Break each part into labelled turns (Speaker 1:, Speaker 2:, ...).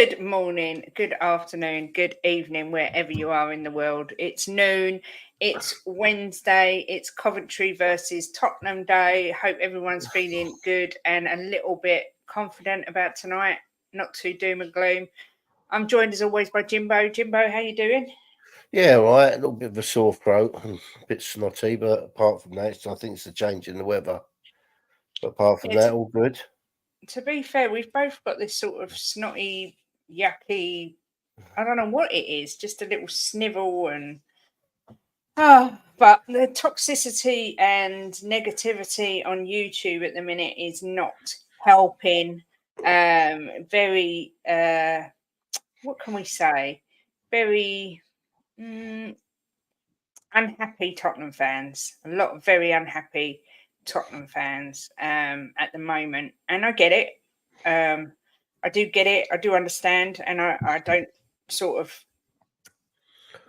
Speaker 1: Good morning, good afternoon, good evening, wherever you are in the world. It's noon, it's Wednesday, it's Coventry versus Tottenham Day. Hope everyone's feeling good and a little bit confident about tonight, not too doom and gloom. I'm joined as always by Jimbo. Jimbo, how you doing?
Speaker 2: Yeah, right. A little bit of a sore throat and a bit snotty, but apart from that, I think it's a change in the weather. But apart from that, all good.
Speaker 1: To be fair, we've both got this sort of snotty, yucky, I don't know what it is, just a little snivel and but the toxicity and negativity on YouTube at the minute is not helping. Very what can we say? Very unhappy Tottenham fans. A lot of very unhappy Tottenham fans at the moment, and I get it. I do get it. I do understand, and I don't sort of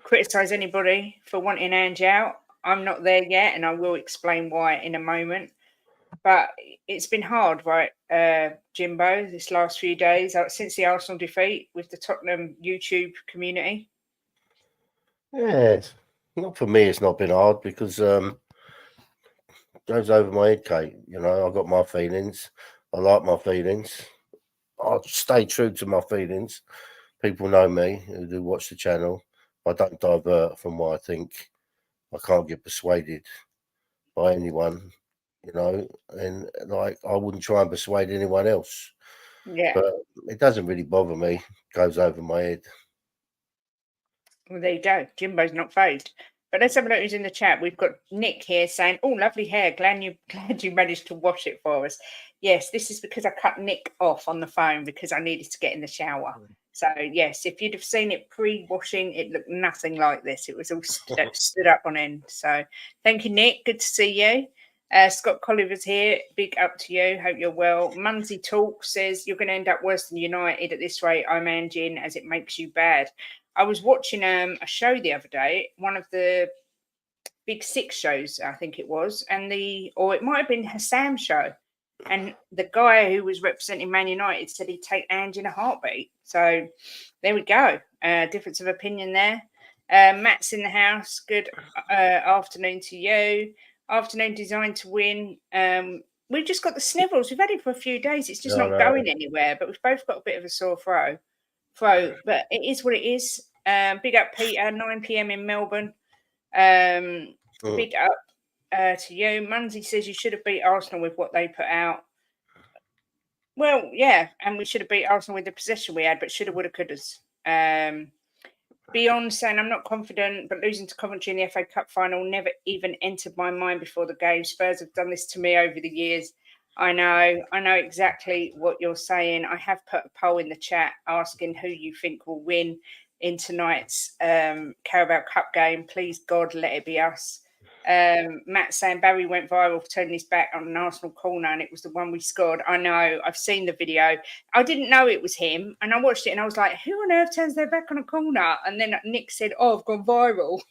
Speaker 1: criticize anybody for wanting Ange out. I'm not there yet, and I will explain why in a moment. But it's been hard, right, Jimbo, this last few days since the Arsenal defeat with the Tottenham YouTube community.
Speaker 2: Yeah, not for me. It's not been hard because goes over my head, Kate. You know, I got my feelings. I like my feelings. I stay true to my feelings. People know me who do watch the channel. I don't divert from what I think. I can't get persuaded by anyone, you know, and like I wouldn't try and persuade anyone else.
Speaker 1: Yeah.
Speaker 2: But it doesn't really bother me. It goes over my head.
Speaker 1: Well, there you go. Jimbo's not phased. But let's have a look who's in the chat. We've got Nick here saying, "Oh, lovely hair. Glad you managed to wash it for us." Yes, this is because I cut Nick off on the phone because I needed to get in the shower. So yes, if you'd have seen it pre-washing, it looked nothing like this. It was all stood up on end. So thank you, Nick. Good to see you. Scott Colliver's here. Big up to you. Hope you're well. Munsey Talk says you're going to end up worse than United at this rate. I'm Ange as it makes you bad. I was watching a show the other day, one of the Big Six shows, I think it was, or it might have been Hassam's show. And the guy who was representing Man United said he'd take Ange in a heartbeat. So there we go. Difference of opinion there. Matt's in the house. Good afternoon to you. Afternoon designed to win. We've just got the snivels. We've had it for a few days. It's just not going anywhere. But we've both got a bit of a sore throat. But it is what it is. Big up Peter, 9 p.m. in Melbourne. Big up to you. Munsey says you should have beat Arsenal with what they put out. Well, yeah, and we should have beat Arsenal with the possession we had, but shoulda, woulda, couldas. Beyond saying I'm not confident, but losing to Coventry in the FA Cup final never even entered my mind before the game. Spurs have done this to me over the years. I know exactly what you're saying. I have put a poll in the chat asking who you think will win in tonight's Carabao Cup game. Please, God, let it be us. Matt saying Barry went viral for turning his back on an Arsenal corner and it was the one we scored. I know, I've seen the video. I didn't know it was him and I watched it and I was like, who on earth turns their back on a corner? And then Nick said, oh, I've gone viral.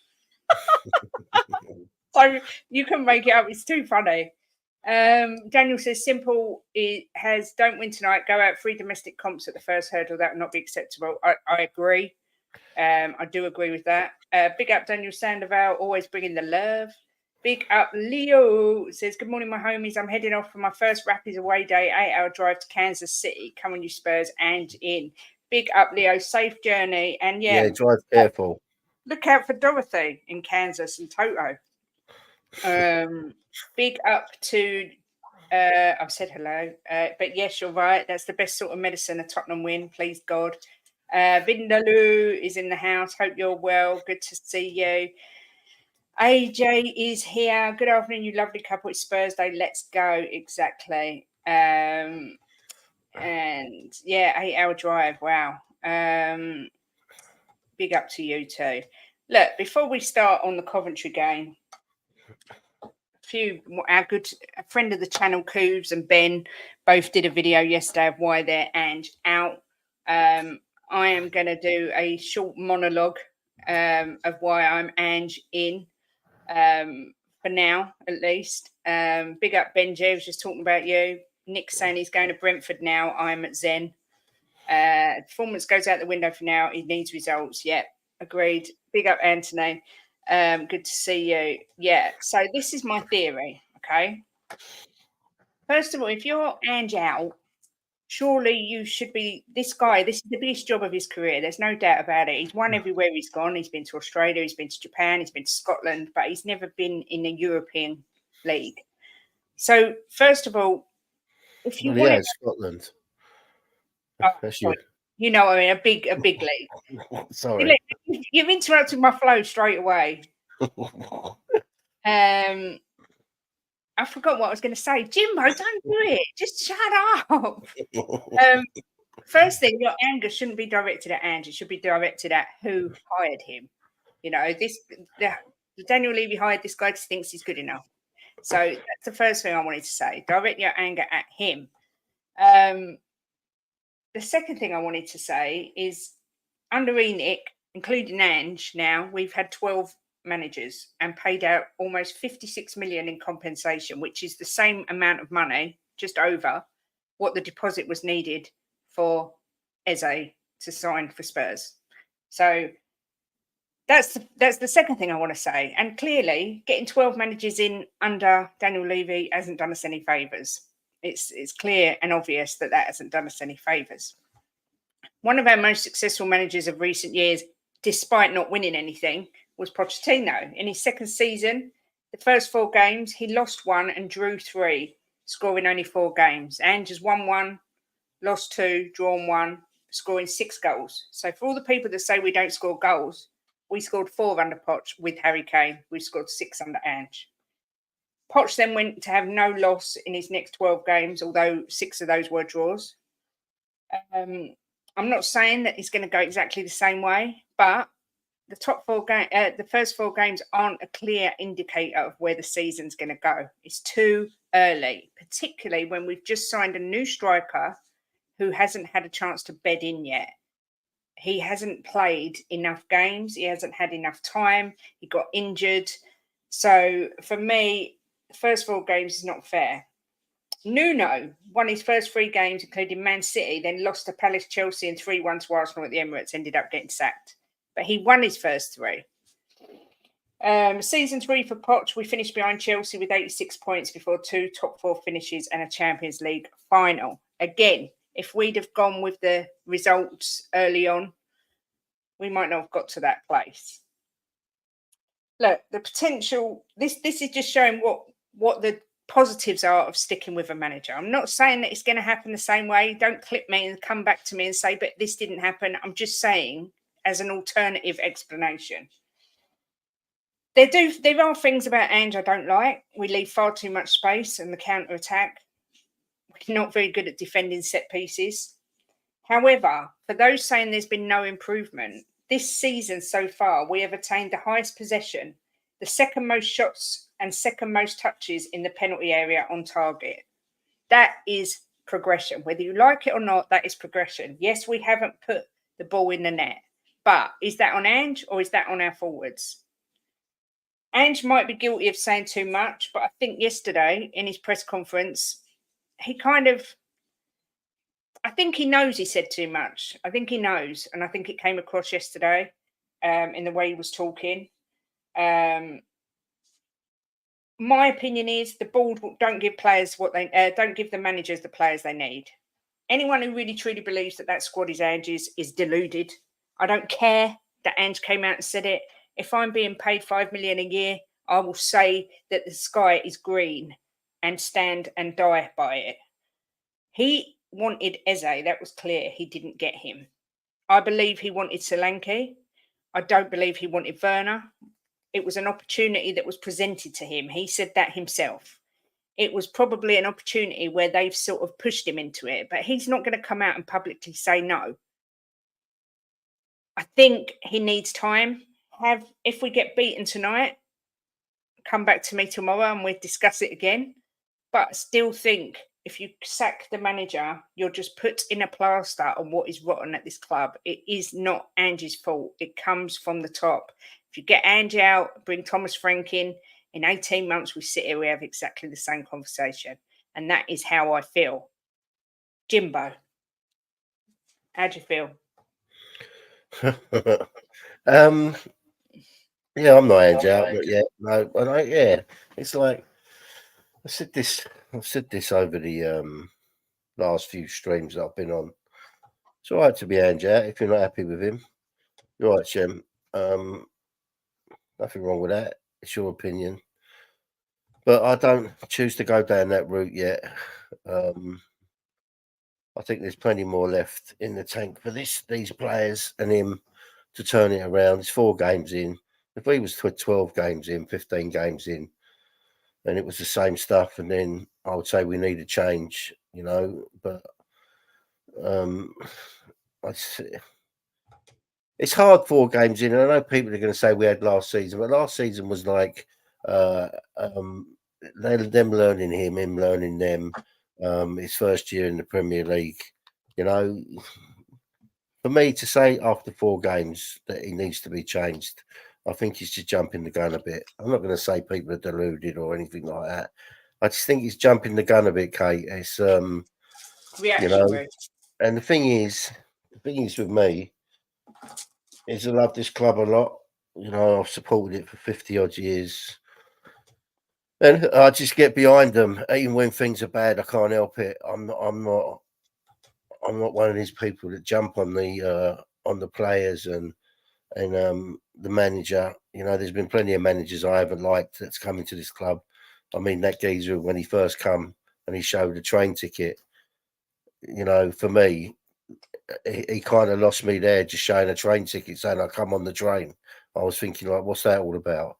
Speaker 1: So you can make it up. It's too funny. Daniel says simple has don't win tonight, go out 3 domestic comps at the first hurdle. That would not be acceptable. I agree. I do agree with that. Big up Daniel Sandoval, always bringing the love. Big up Leo says, good morning, my homies. I'm heading off for my first Rapids away day, 8-hour drive to Kansas City. Come on, you Spurs, and in. Big up Leo, safe journey. And yeah
Speaker 2: drive careful.
Speaker 1: Look out for Dorothy in Kansas and Toto. Big up to I've said hello, but yes, you're right. That's the best sort of medicine, a Tottenham win, please God. Vindaloo is in the house. Hope you're well. Good to see you. AJ is here. Good afternoon, you lovely couple. It's Spurs Day. Let's go. Exactly. And yeah, 8-hour drive. Wow. Big up to you too. Look, before we start on the Coventry game, our good friend of the channel, Coobs and Ben, both did a video yesterday of why they're Ange out. I am going to do a short monologue of why I'm Ange in, for now at least. Big up Benji, I was just talking about you. Nick saying he's going to Brentford now. I'm at Zen. Performance goes out the window for now. He needs results. Yeah, agreed. Big up, Anthony. Good to see you. Yeah, so this is my theory, okay? First of all, if you're Ange out, surely you should be this guy. This is the biggest job of his career. There's no doubt about it. He's won everywhere he's gone. He's been to Australia, he's been to Japan, he's been to Scotland, but he's never been in a European league. So, first of all, if you want
Speaker 2: Scotland.
Speaker 1: oh,
Speaker 2: That's
Speaker 1: sorry, you know what I mean, a big league.
Speaker 2: Sorry.
Speaker 1: You've interrupted my flow straight away. I forgot what I was going to say. Jimbo, don't do it. Just shut up. First thing, your anger shouldn't be directed at Ange. It should be directed at who hired him. You know, Daniel Levy hired this guy because he thinks he's good enough. So that's the first thing I wanted to say. Direct your anger at him. The second thing I wanted to say is under ENIC, including Ange now, we've had 12 managers and paid out almost 56 million in compensation, which is the same amount of money, just over what the deposit was needed for Eze to sign for Spurs. So that's the second thing I want to say. And clearly, getting 12 managers in under Daniel Levy hasn't done us any favours. It's clear and obvious that hasn't done us any favours. One of our most successful managers of recent years, despite not winning anything, was Pochettino. In his second season, the first 4 games, he lost 1 and drew 3, scoring only 4 games. Ange has won 1, lost 2, drawn 1, scoring 6 goals. So for all the people that say we don't score goals, we scored 4 under Poch with Harry Kane. We scored 6 under Ange. Poch then went to have no loss in his next 12 games, although 6 of those were draws. I'm not saying that it's going to go exactly the same way, but the the first 4 games aren't a clear indicator of where the season's going to go. It's too early, particularly when we've just signed a new striker who hasn't had a chance to bed in yet. He hasn't played enough games. He hasn't had enough time. He got injured. So for me, the first 4 games is not fair. Nuno won his first 3 games, including Man City, then lost to Palace, Chelsea and 3-1 to Arsenal at the Emirates, ended up getting sacked. But he won his first 3. Season 3 for Poch, we finished behind Chelsea with 86 points before 2 top 4 finishes and a Champions League final. Again, if we'd have gone with the results early on, we might not have got to that place. Look, the potential, this is just showing what the positives are of sticking with a manager. I'm not saying that it's going to happen the same way. Don't clip me and come back to me and say, but this didn't happen. I'm just saying as an alternative explanation. There are things about Ange I don't like. We leave far too much space and the counter-attack. We're not very good at defending set pieces. However, for those saying there's been no improvement, this season so far, we have attained the highest possession, the second most shots and second most touches in the penalty area on target. That is progression. Whether you like it or not, that is progression. Yes, we haven't put the ball in the net, but is that on Ange or is that on our forwards? Ange might be guilty of saying too much, but I think yesterday in his press conference, I think he knows he said too much. I think he knows. And I think it came across yesterday in the way he was talking. My opinion is the board don't give players don't give the managers the players they need. Anyone who really truly believes that squad is Ange's is deluded. I don't care that Ange came out and said it. If I'm being paid 5 million a year, I will say that the sky is green and stand and die by it. He wanted Eze. That was clear. He didn't get him. I believe he wanted Solanke. I don't believe he wanted Werner. It was an opportunity that was presented to him. He said that himself. It was probably an opportunity where they've sort of pushed him into it, but he's not going to come out and publicly say no. I think he needs time. If we get beaten tonight, come back to me tomorrow and we'll discuss it again. But I still think if you sack the manager, you're just put in a plaster on what is rotten at this club. It is not Ange's fault. It comes from the top. If you get Ange out, bring Thomas Frank in 18 months, we sit here, we have exactly the same conversation. And that is how I feel. Jimbo. How do you feel?
Speaker 2: Yeah, I'm not Ange out, but yeah, no, yeah, it's like I've said this over the last few streams that I've been on. It's all right to be Ange out if you're not happy with him. You're right, Shem. Nothing wrong with that. It's your opinion, but I don't choose to go down that route yet. I think there's plenty more left in the tank for these players and him to turn it around. It's 4 games in. If he was 12 games in, 15 games in, and it was the same stuff, and then I would say we need a change, you know. But it's hard 4 games in. And I know people are going to say we had last season, but last season was like them learning him learning them. His first year in the Premier League, you know. For me to say after 4 games that he needs to be changed, I think he's just jumping the gun a bit. I'm not going to say people are deluded or anything like that. I just think he's jumping the gun a bit, Kate. It's you know, and the thing is with me is I love this club a lot. You know, I've supported it for 50 odd years. And I just get behind them, even when things are bad. I can't help it. I'm not one of these people that jump on the players and the manager. You know, there's been plenty of managers I haven't liked that's come into this club. I mean, that geezer when he first come and he showed a train ticket. You know, for me, he kind of lost me there, just showing a train ticket saying I come on the train. I was thinking like, what's that all about?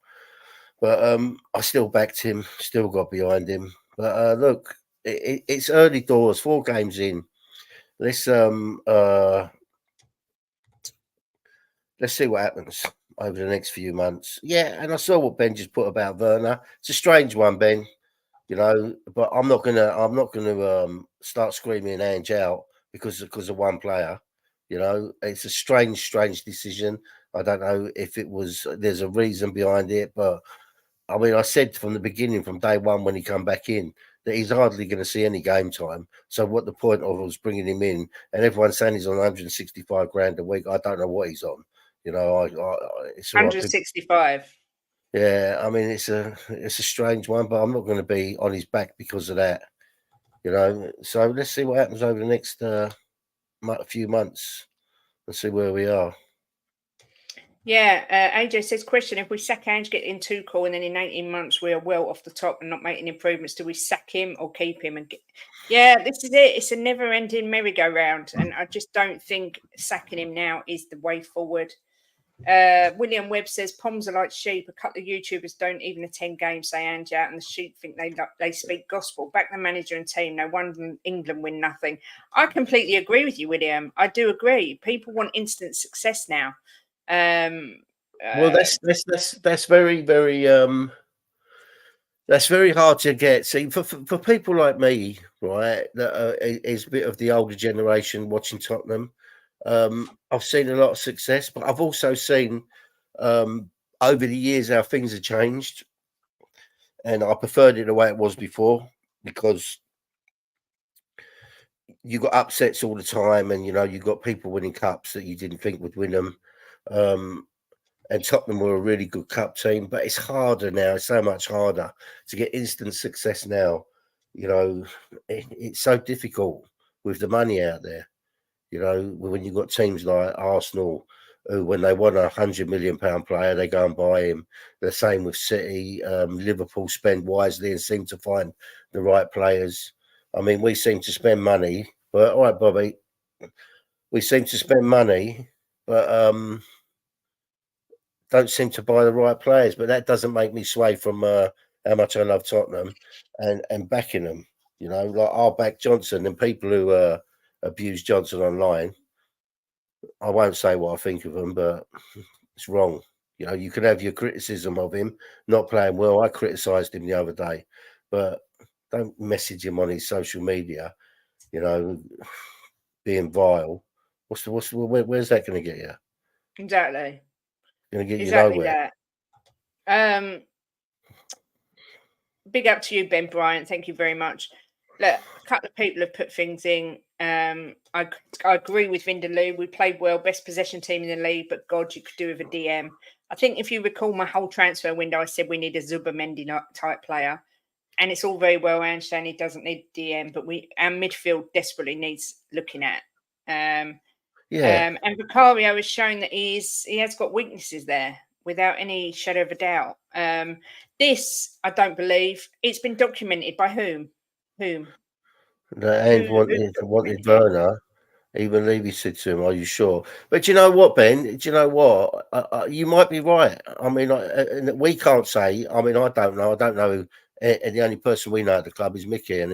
Speaker 2: But I still backed him, still got behind him. But look, it's early doors, 4 games in. Let's see what happens over the next few months. Yeah, and I saw what Ben just put about Werner. It's a strange one, Ben. You know, but I'm not gonna start screaming Ange out because of one player. You know, it's a strange decision. I don't know if there's a reason behind it, but I mean, I said from the beginning, from day one when he come back in, that he's hardly going to see any game time. So what the point of us bringing him in? And everyone's saying he's on 165 grand a week. I don't know what he's on. You know, it's
Speaker 1: 165.
Speaker 2: Yeah, I mean it's a strange one, but I'm not going to be on his back because of that. You know, so let's see what happens over the next few months and see where we are.
Speaker 1: Yeah, AJ says, question, if we sack Ange, get in Tuchel, and then in 18 months we are well off the top and not making improvements, do we sack him or keep him? Yeah, this is it. It's a never-ending merry-go-round, and I just don't think sacking him now is the way forward. William Webb says, Poms are like sheep. A couple of YouTubers don't even attend games, say Ange out, and the sheep think they speak gospel. Back the manager and team. No wonder England win nothing. I completely agree with you, William. I do agree. People want instant success now.
Speaker 2: Well, that's very, very that's very hard to get. See, for people like me, right, that is a bit of the older generation watching Tottenham. I've seen a lot of success, but I've also seen over the years how things have changed, and I preferred it the way it was before because you got upsets all the time, and you know you got people winning cups that you didn't think would win them. And Tottenham were a really good cup team, but it's harder now. It's so much harder to get instant success now. You know, it's so difficult with the money out there. You know, when you've got teams like Arsenal, who when they want £100 million player, they go and buy him. The same with City. Liverpool spend wisely and seem to find the right players. I mean, we seem to spend money, but all right, Bobby, we seem to spend money, but don't seem to buy the right players. But that doesn't make me sway from how much I love Tottenham and backing them. You know, like I'll back Johnson, and people who abuse Johnson online, I won't say what I think of him, but it's wrong. You know, you can have your criticism of him not playing well. I criticised him the other day, but don't message him on his social media. You know, being vile. Where's that going to get you?
Speaker 1: Exactly.
Speaker 2: Going to get you nowhere.
Speaker 1: That. Big up to you, Ben Bryant. Thank you very much. Look, couple of people have put things in. I agree with Vindaloo. We played well, best possession team in the league, but God, you could do with a DM. I think if you recall my whole transfer window, I said we need a Zubamendi type player. And it's all very well, Ange saying he doesn't need DM, but our midfield desperately needs looking at. And Vicario has shown that he has got weaknesses there without any shadow of a doubt. This, I don't believe. It's been documented by whom? Whom?
Speaker 2: Ange wanted Werner. Even Levy said to him, "Are you sure?" But do you know what, Ben? Do you know what? You might be right. I mean, we can't say. I mean, I don't know. I don't know. And the only person we know at the club is Mickey, and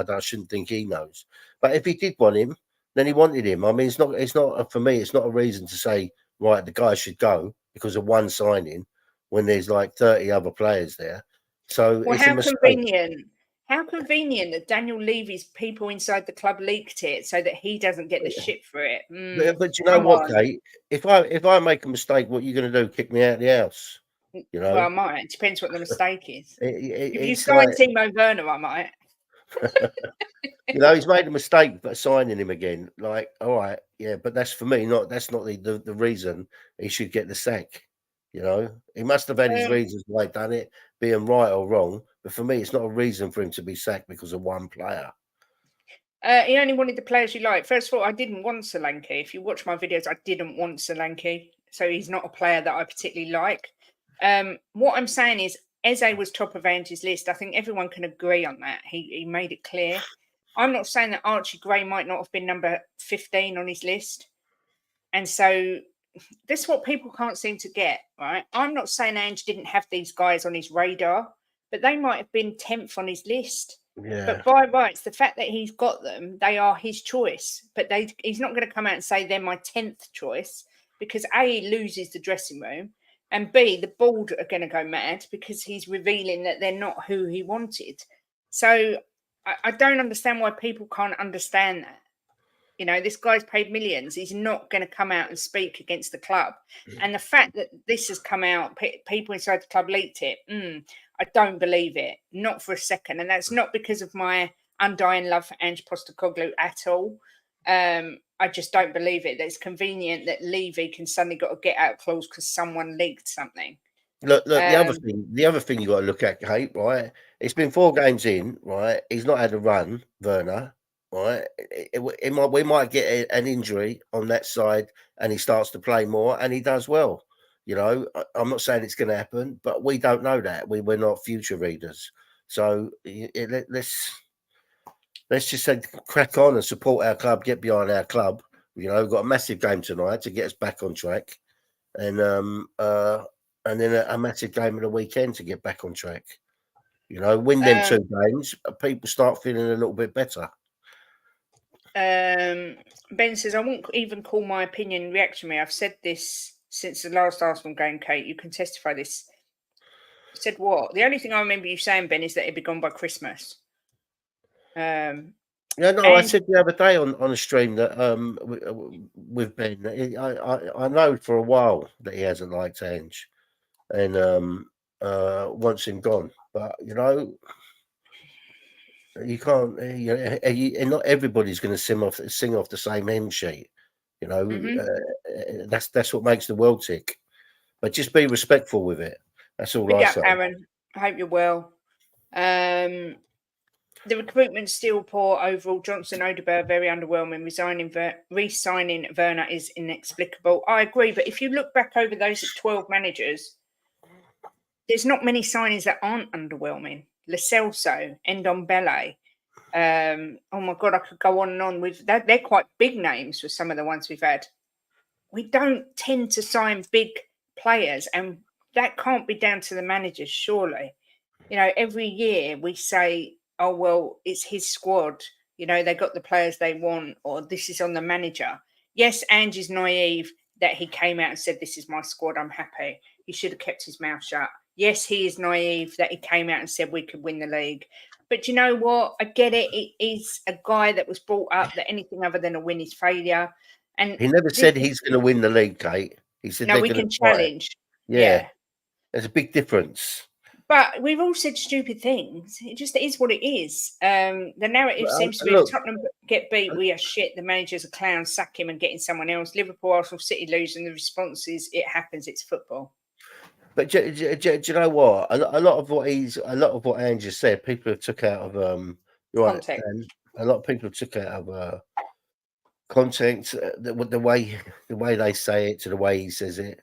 Speaker 2: I shouldn't think he knows. But if he did want him, then he wanted him. I mean, it's not for me. It's not a reason to say, right, the guy should go because of one signing when there's like 30 other players there. So
Speaker 1: well,
Speaker 2: it's a mistake.
Speaker 1: Convenient. How convenient that Daniel Levy's people inside the club leaked it so that he doesn't get the shit for it.
Speaker 2: But you know what, Kate? If I make a mistake, what are you going to do? Kick me out of the house? You know?
Speaker 1: Well, I might. It depends what the mistake is. If you
Speaker 2: sign
Speaker 1: Timo Werner, I might.
Speaker 2: He's made a mistake by signing him again. Like, all right, yeah, but that's for me. That's not the reason he should get the sack. He must have had his reasons why he done it, being right or wrong. But for me, it's not a reason for him to be sacked because of one player.
Speaker 1: He only wanted the players you like. First of all, I didn't want Solanke. If you watch my videos, I didn't want Solanke. So he's not a player that I particularly like. What I'm saying is Eze was top of Ange's list. I think everyone can agree on that. He made it clear. I'm not saying that Archie Gray might not have been number 15 on his list. And so this is what people can't seem to get, right? I'm not saying Ange didn't have these guys on his radar, but they might have been 10th on his list.
Speaker 2: Yeah.
Speaker 1: But by rights, the fact that he's got them, they are his choice. But he's not going to come out and say they're my 10th choice because A, he loses the dressing room, and B, the board are going to go mad because he's revealing that they're not who he wanted. So I don't understand why people can't understand that. This guy's paid millions. He's not going to come out and speak against the club. And the fact that this has come out, people inside the club leaked it. I don't believe it. Not for a second. And that's not because of my undying love for Ange Postecoglou at all. I just don't believe it. That it's convenient that Levy can suddenly got a get out clause because someone leaked something.
Speaker 2: Look. The other thing you got to look at, Kate. Right? It's been 4 games in. Right? He's not had a run, Werner. Right? We might get an injury on that side, and he starts to play more, and he does well. I'm not saying it's going to happen, but we don't know that. We're not future readers. So let's just say crack on and support our club, get behind our club. We've got a massive game tonight to get us back on track, and then a massive game of the weekend to get back on track. Win them 2 games, people start feeling a little bit better.
Speaker 1: Ben says, I won't even call my opinion reactionary. I've said this since the last Arsenal game, Kate. You can testify this. Said what? The only thing I remember you saying, Ben, is that it'd be gone by Christmas.
Speaker 2: I said the other day on a stream that with Ben, I know for a while that he hasn't liked Ange and wants him gone. But you can't. Not everybody's going to sing off the same hymn sheet. That's what makes the world tick. But just be respectful with it. That's all I say.
Speaker 1: Aaron, I hope you're well. The recruitment's still poor overall. Johnson Odegaard very underwhelming. Re-signing Werner is inexplicable. I agree, but if you look back over those 12 managers, there's not many signings that aren't underwhelming. Lo Celso, Ndombele. Oh my God, I could go on and on with that. They're quite big names for some of the ones we've had. We don't tend to sign big players, and that can't be down to the managers, surely. Every year we say, oh, well, it's his squad. They got the players they want, or this is on the manager. Yes, Ange is naive that he came out and said, this is my squad, I'm happy. He should have kept his mouth shut. Yes, he is naive that he came out and said we could win the league. But you know what? I get it. He's a guy that was brought up that anything other than a win is failure. And
Speaker 2: he never said he's going to win the league, Kate. He said
Speaker 1: no, we can challenge.
Speaker 2: Yeah. There's a big difference.
Speaker 1: But we've all said stupid things. It just is what it is. The narrative seems to be
Speaker 2: look,
Speaker 1: if Tottenham get beat, we are shit. The manager's a clown, sack him and getting someone else. Liverpool, Arsenal, City lose, and the response is it happens. It's football.
Speaker 2: but do you know what? A lot of what Ange just said, people have took out of right,
Speaker 1: Context.
Speaker 2: and a lot of people have took out of context. The way they say it to the way he says it.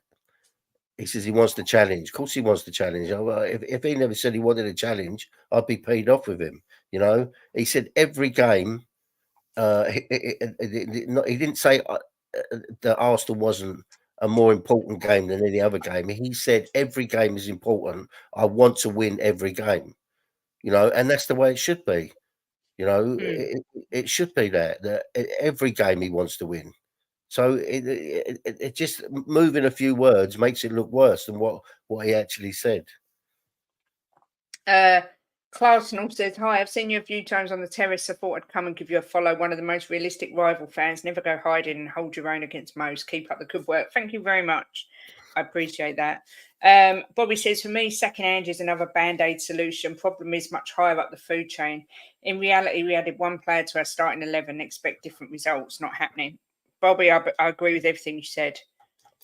Speaker 2: He says he wants the challenge. Of course, he wants the challenge. If he never said he wanted a challenge, I'd be paid off with him. You know, he said every game. He didn't say that Arsenal wasn't a more important game than any other game. He said every game is important. I want to win every game. You know, and that's the way it should be. You know, it should be that every game he wants to win. So it just moving a few words makes it look worse than what he actually said.
Speaker 1: Clarkson says, hi, I've seen you a few times on the terrace. I thought I'd come and give you a follow. One of the most realistic rival fans. Never go hiding and hold your own against most. Keep up the good work. Thank you very much. I appreciate that. Bobby says, for me, sacking Ange is another band-aid solution. Problem is much higher up the food chain. In reality, we added one player to our starting 11 expect different results. Not happening. Bobby, I agree with everything you said.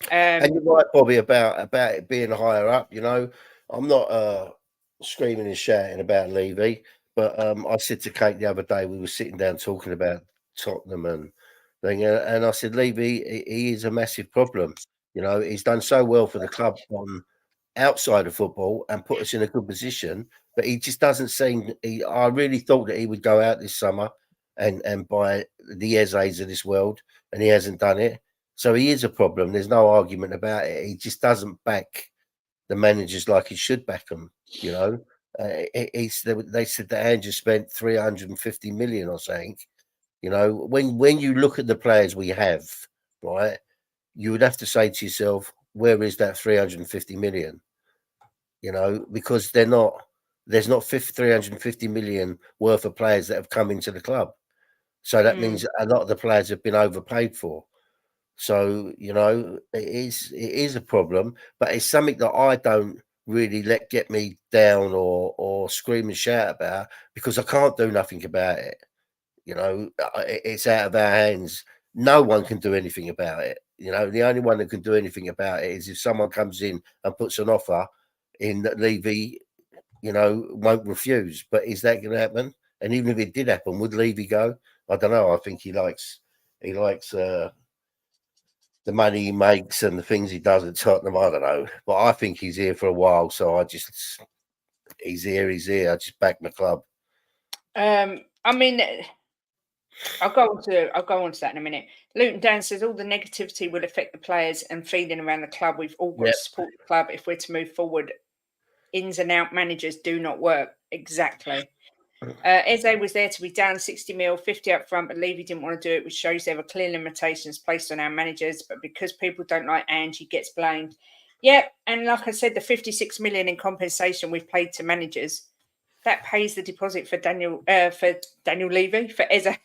Speaker 2: And you're right, Bobby, about it being higher up. You know, I'm not screaming and shouting about Levy, but I said to Kate the other day, we were sitting down talking about Tottenham and thing, and I said, Levy, he is a massive problem. You know, he's done so well for the club on outside of football and put us in a good position, but he just doesn't seem. I really thought that he would go out this summer and buy the Ezes of this world, and he hasn't done it. So he is a problem. There's no argument about it. He just doesn't back the managers like he should back them. You know, they said that Andrew spent 350 million or something. You know, when you look at the players we have, right, you would have to say to yourself, where is that 350 million? You know, because there's not 350 million worth of players that have come into the club. So that means a lot of the players have been overpaid for. So, you know, it is a problem, but it's something that I don't really let get me down or scream and shout about because I can't do nothing about it. You know, it's out of our hands. No one can do anything about it. You know, the only one that can do anything about it is if someone comes in and puts an offer in that Levy, you know, won't refuse. But is that going to happen? And even if it did happen, would Levy go? I don't know. I think he likes the money he makes and the things he does at Tottenham. I don't know, but I think he's here for a while. So he's here. I just back my club.
Speaker 1: I mean, I'll go on to that in a minute. Luton Dan says all the negativity will affect the players and feeling around the club. We've all got to support the club if we're to move forward. Ins and out managers do not work. Exactly. Eze was there to be down 60 mil, 50 up front, but Levy didn't want to do it, which shows there were clear limitations placed on our managers. But because people don't like Ange, he gets blamed. Yep, and like I said, the 56 million in compensation we've paid to managers, that pays the deposit for Daniel Levy, for Eze.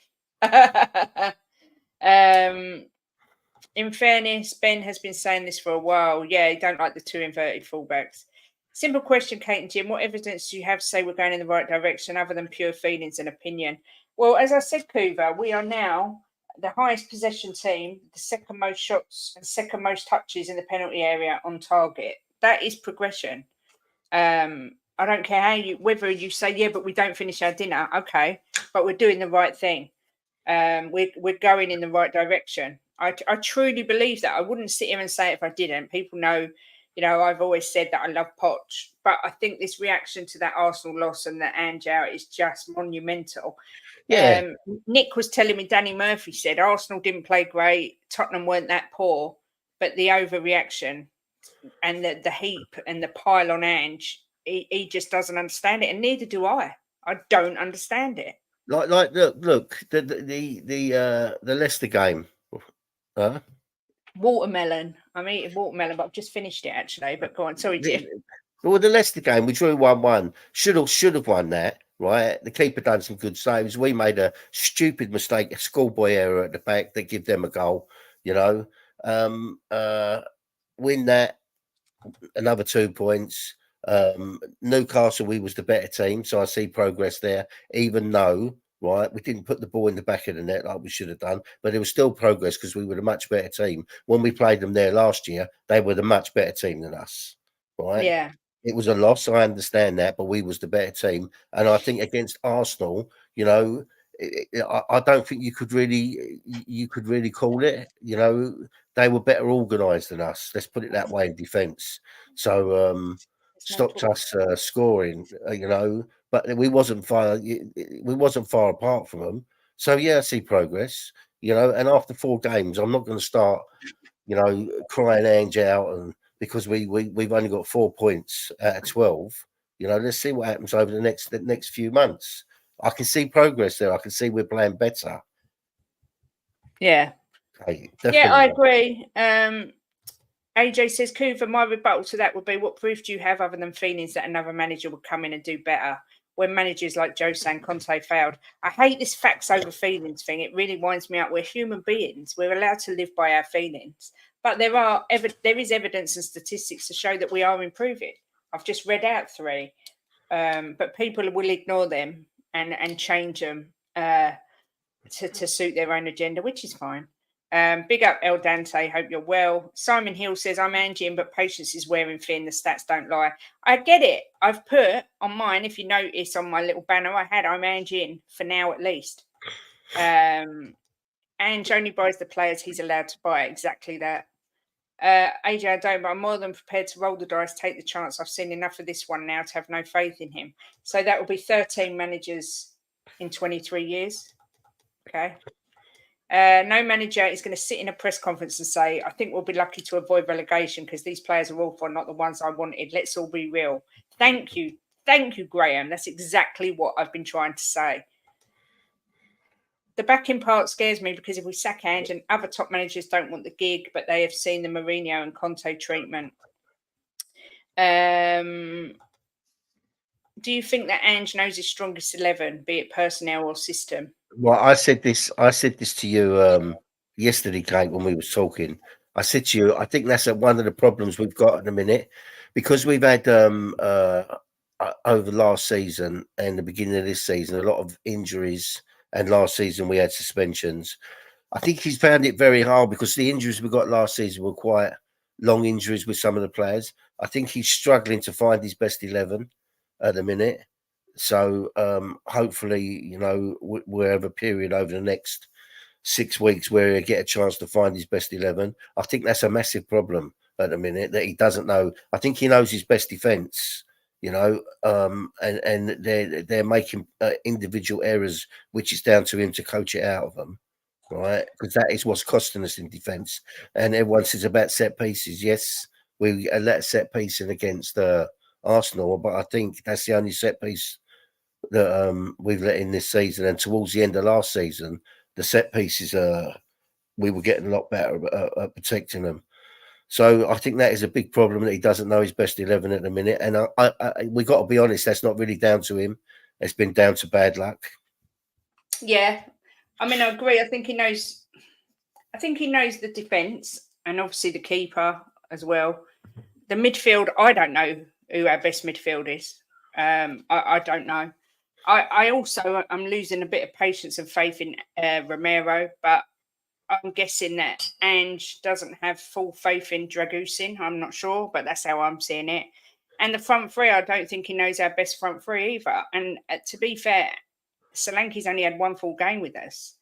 Speaker 1: In fairness, Ben has been saying this for a while. Yeah, he don't like the two inverted fullbacks. Simple question, Kate and Jim. What evidence do you have to say we're going in the right direction other than pure feelings and opinion? Well, as I said, Kuva, we are now the highest possession team, the second most shots and second most touches in the penalty area on target. That is progression. I don't care whether you say, yeah, but we don't finish our dinner. Okay, but we're doing the right thing. We're going in the right direction. I truly believe that. I wouldn't sit here and say it if I didn't. People know, you know, I've always said that I love Poch, but I think this reaction to that Arsenal loss and that Ange out is just monumental.
Speaker 2: Yeah.
Speaker 1: Nick was telling me, Danny Murphy said Arsenal didn't play great, Tottenham weren't that poor, but the overreaction and the heap and the pile on Ange, he just doesn't understand it, and neither do I. I don't understand it.
Speaker 2: Like look, the Leicester game.
Speaker 1: Watermelon. I'm eating watermelon, but I've just finished it actually. But go on, sorry, Jim.
Speaker 2: Well, the Leicester game, we drew 1-1. Should have won that, right? The keeper done some good saves. We made a stupid mistake, a schoolboy error at the back that give them a goal. You know, win that, another 2 points. Newcastle, we was the better team, so I see progress there, even though, right, we didn't put the ball in the back of the net like we should have done, but there was still progress because we were a much better team. When we played them there last year, they were the much better team than us, right?
Speaker 1: Yeah.
Speaker 2: It was a loss, I understand that, but we was the better team. And I think against Arsenal, you know, I don't think you could really call it. You know, they were better organised than us. Let's put it that way in defence. So stopped us scoring. You know, but we wasn't far apart from them. So yeah, I see progress. You know, and after 4 games, I'm not going to start, you know, crying Ange out and because we've only got 4 points out of 12. You know, let's see what happens over the next few months. I can see progress there. I can see we're playing better.
Speaker 1: Yeah.
Speaker 2: Okay,
Speaker 1: Yeah, I
Speaker 2: definitely.
Speaker 1: agree. AJ says, Coover, my rebuttal to that would be, what proof do you have other than feelings that another manager would come in and do better when managers like Jose and Conte failed? I hate this facts over feelings thing. It really winds me up. We're human beings. We're allowed to live by our feelings. But there is evidence and statistics to show that we are improving. I've just read out 3. But people will ignore them and change them to suit their own agenda, which is fine. Big up El Dante. Hope you're well. Simon Hill says, I'm Angian, but patience is wearing thin. The stats don't lie. I get it. I've put on mine, if you notice on my little banner, I had I'm Angian for now at least. Ange only buys the players he's allowed to buy. Exactly that. AJ, I don't, but I'm more than prepared to roll the dice, take the chance. I've seen enough of this one now to have no faith in him. So that will be 13 managers in 23 years. Okay. No manager is going to sit in a press conference and say, I think we'll be lucky to avoid relegation because these players are awful, not the ones I wanted. Let's all be real. Thank you. Thank you, Graham. That's exactly what I've been trying to say. The backing part scares me because if we sack Ange and other top managers don't want the gig, but they have seen the Mourinho and Conte treatment. Do you think that Ange knows his strongest 11, be it personnel or system?
Speaker 2: Well, I said this to you yesterday, Kate, when we were talking. I said to you, I think that's one of the problems we've got at the minute because we've had over last season and the beginning of this season a lot of injuries, and last season we had suspensions. I think he's found it very hard because the injuries we got last season were quite long injuries with some of the players. I think he's struggling to find his best 11 at the minute. So hopefully, you know, we'll have a period over the next 6 weeks where he'll get a chance to find his best 11. I think that's a massive problem at the minute that he doesn't know. I think he knows his best defence, you know, and they're making individual errors, which is down to him to coach it out of them, right? Because that is what's costing us in defence. And everyone says about set pieces. Yes, we let a set piece in against Arsenal, but I think that's the only set piece that we've let in this season. And towards the end of last season, the set pieces we were getting a lot better at protecting them. So I think that is a big problem that he doesn't know his best 11 at the minute. And we got to be honest, that's not really down to him. It's been down to bad luck.
Speaker 1: Yeah, I mean, I agree. I think he knows the defence and obviously the keeper as well. The midfield, I don't know who our best midfield is. I don't know. I also I'm losing a bit of patience and faith in Romero, but I'm guessing that Ange doesn't have full faith in Dragusin. I'm not sure, but that's how I'm seeing it. And the front 3, I don't think he knows our best front 3 either. And to be fair, Solanke's only had 1 full game with us.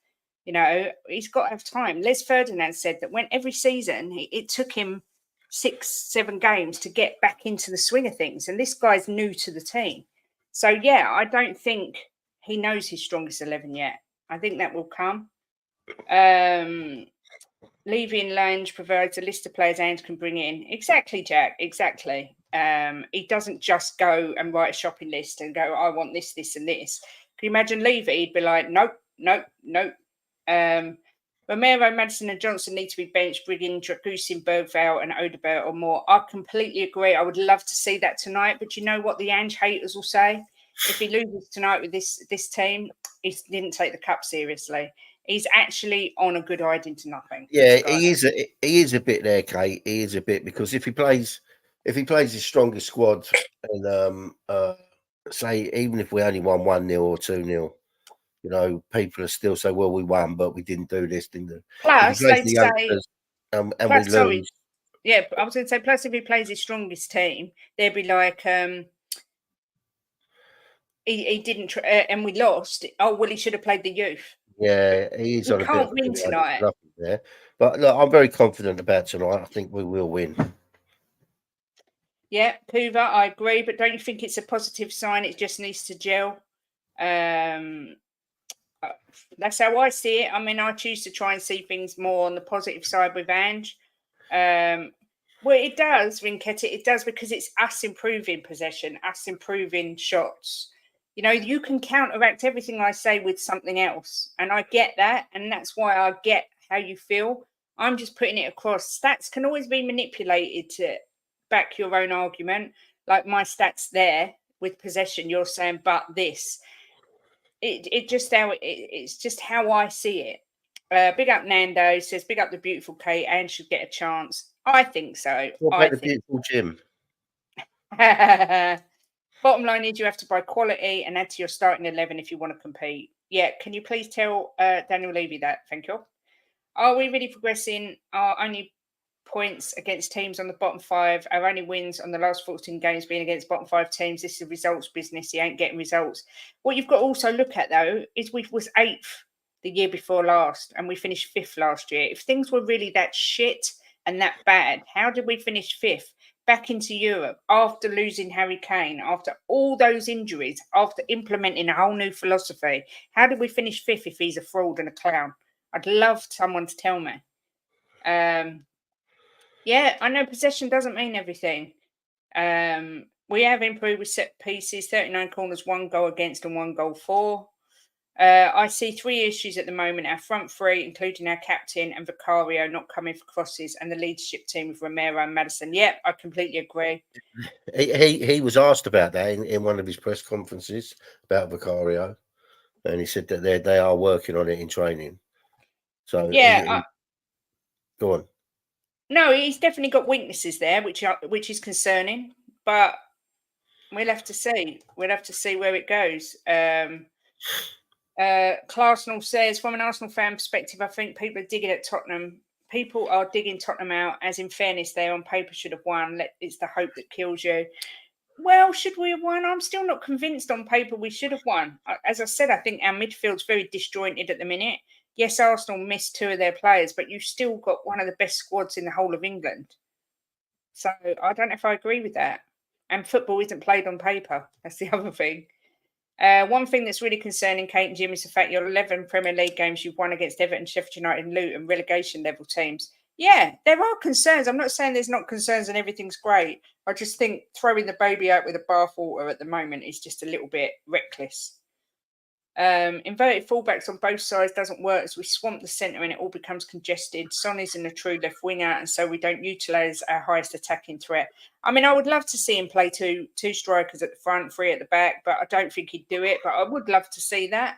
Speaker 1: You know, he's got to have time. Les Ferdinand said that when every season it took him 6-7 games to get back into the swing of things. And this guy's new to the team. So, yeah, I don't think he knows his strongest 11 yet. I think that will come. Levy and Lange provides a list of players Ange can bring in. Exactly, Jack. Exactly. He doesn't just go and write a shopping list and go, I want this, this, and this. Can you imagine Levy? He'd be like, nope, nope, nope. Romero, Madison, and Johnson need to be benched, bringing Dragusin, Bergvall, and Odebert or more. I completely agree. I would love to see that tonight. But you know what the Ange haters will say? If he loses tonight with this team, he didn't take the cup seriously. He's actually on a good hiding to nothing.
Speaker 2: Yeah, he is a bit there, Kate. He is a bit because if he plays if he plays his strongest squad and say even if we only won 1-0 or 2-0, you know, people are still say, well, we won, but we didn't do this, didn't do.
Speaker 1: Plus,
Speaker 2: If he plays
Speaker 1: they'd
Speaker 2: the
Speaker 1: say,
Speaker 2: youngsters and we
Speaker 1: plus,
Speaker 2: lose,
Speaker 1: sorry, yeah, I was going to say, plus if he plays his strongest team, they'd be like, he didn't, and we lost. Oh, well, he should have played the youth.
Speaker 2: yeah, he's
Speaker 1: You
Speaker 2: on a bit
Speaker 1: can't
Speaker 2: of
Speaker 1: win tonight.
Speaker 2: nothing there. But look, I'm very confident about tonight. I think we will win.
Speaker 1: Yeah, Kuva, I agree, but don't you think it's a positive sign? It just needs to gel. That's how I see it. I mean, I choose to try and see things more on the positive side with Ange. Well, it does, Rinketta. It does because it's us improving possession, us improving shots. You know, you can counteract everything I say with something else. And I get that. And that's why I get how you feel. I'm just putting it across. Stats can always be manipulated to back your own argument. Like my stats there with possession, you're saying, but this. It's just how I see it. Big up Nando says, big up the beautiful Kate and should get a chance. I think so.
Speaker 2: What
Speaker 1: I
Speaker 2: about the
Speaker 1: think.
Speaker 2: beautiful Jim?
Speaker 1: Bottom line is you have to buy quality and add to your starting 11 if you want to compete. Yeah, can you please tell Daniel Levy that? Thank you. Are we really progressing? Our only points against teams on the bottom 5, our only wins on the last 14 games being against bottom 5 teams. This is a results business. He ain't getting results. What you've got to also look at, though, is we was 8th the year before last and we finished 5th last year. If things were really that shit and that bad, how did we finish 5th? Back into Europe after losing Harry Kane, after all those injuries, after implementing a whole new philosophy. How did we finish 5th if he's a fraud and a clown? I'd love someone to tell me. Yeah, I know possession doesn't mean everything. We have improved with set pieces, 39 corners, 1 goal against and 1 goal for. I see 3 issues at the moment. Our front 3, including our captain and Vicario, not coming for crosses, and the leadership team with Romero and Madison. Yep, I completely agree.
Speaker 2: He was asked about that in one of his press conferences about Vicario, and he said that they are working on it in training. So
Speaker 1: yeah,
Speaker 2: go on.
Speaker 1: No, he's definitely got weaknesses there, which is concerning. But we'll have to see. We'll have to see where it goes. Arsenal says, from an Arsenal fan perspective, I think people are digging at Tottenham. People are digging Tottenham out, as in fairness, they on paper should have won. It's the hope that kills you. Well, should we have won? I'm still not convinced on paper we should have won. As I said, I think our midfield's very disjointed at the minute. Yes, Arsenal missed 2 of their players, but you've still got one of the best squads in the whole of England. So I don't know if I agree with that. And football isn't played on paper. That's the other thing. One thing that's really concerning, Kate and Jim, is the fact your 11 Premier League games you've won against Everton, Sheffield United, and Luton, relegation level teams. Yeah, there are concerns. I'm not saying there's not concerns and everything's great. I just think throwing the baby out with the bathwater at the moment is just a little bit reckless. Inverted fullbacks on both sides doesn't work as we swamp the centre and it all becomes congested. Son isn't a true left winger, and so we don't utilise our highest attacking threat. I mean, I would love to see him play two strikers at the front, 3 at the back, but I don't think he'd do it. But I would love to see that.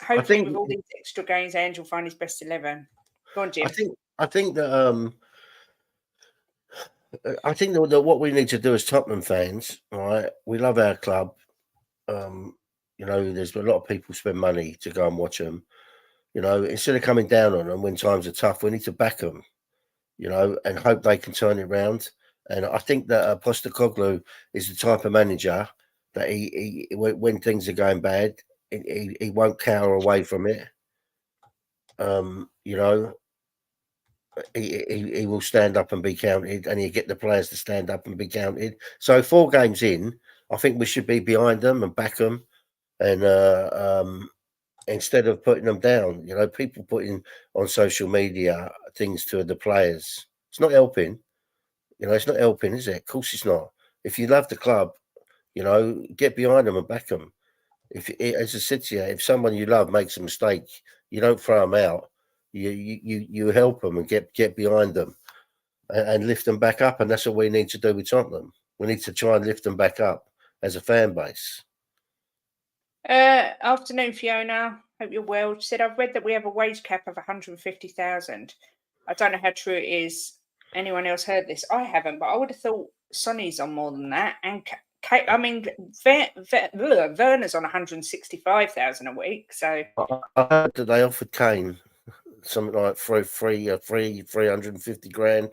Speaker 1: Hopefully, with all these extra games, Ange will find his best 11. Go on, Jim.
Speaker 2: I think that what we need to do as Tottenham fans, all right, we love our club. You know, there's a lot of people spend money to go and watch them. You know, instead of coming down on them when times are tough, we need to back them. You know, and hope they can turn it around. And I think that Postecoglou is the type of manager that he when things are going bad, he won't cower away from it. You know, he will stand up and be counted, and he get the players to stand up and be counted. So 4 games in, I think we should be behind them and back them, and instead of putting them down. You know, people putting on social media things to the players. It's not helping. You know, it's not helping, is it? Of course it's not. If you love the club, you know, get behind them and back them. As a city, if someone you love makes a mistake, you don't throw them out. You help them and get behind them and lift them back up. And that's what we need to do with Tottenham. We need to try and lift them back up as a fan base.
Speaker 1: Afternoon, Fiona. Hope you're well. She said, I've read that we have a wage cap of 150,000. I don't know how true it is. anyone else heard this. I haven't, but I would have thought Sonny's on more than that. And I mean, Werner's on 165,000 a week. So
Speaker 2: I heard that they offered Kane something like 350 grand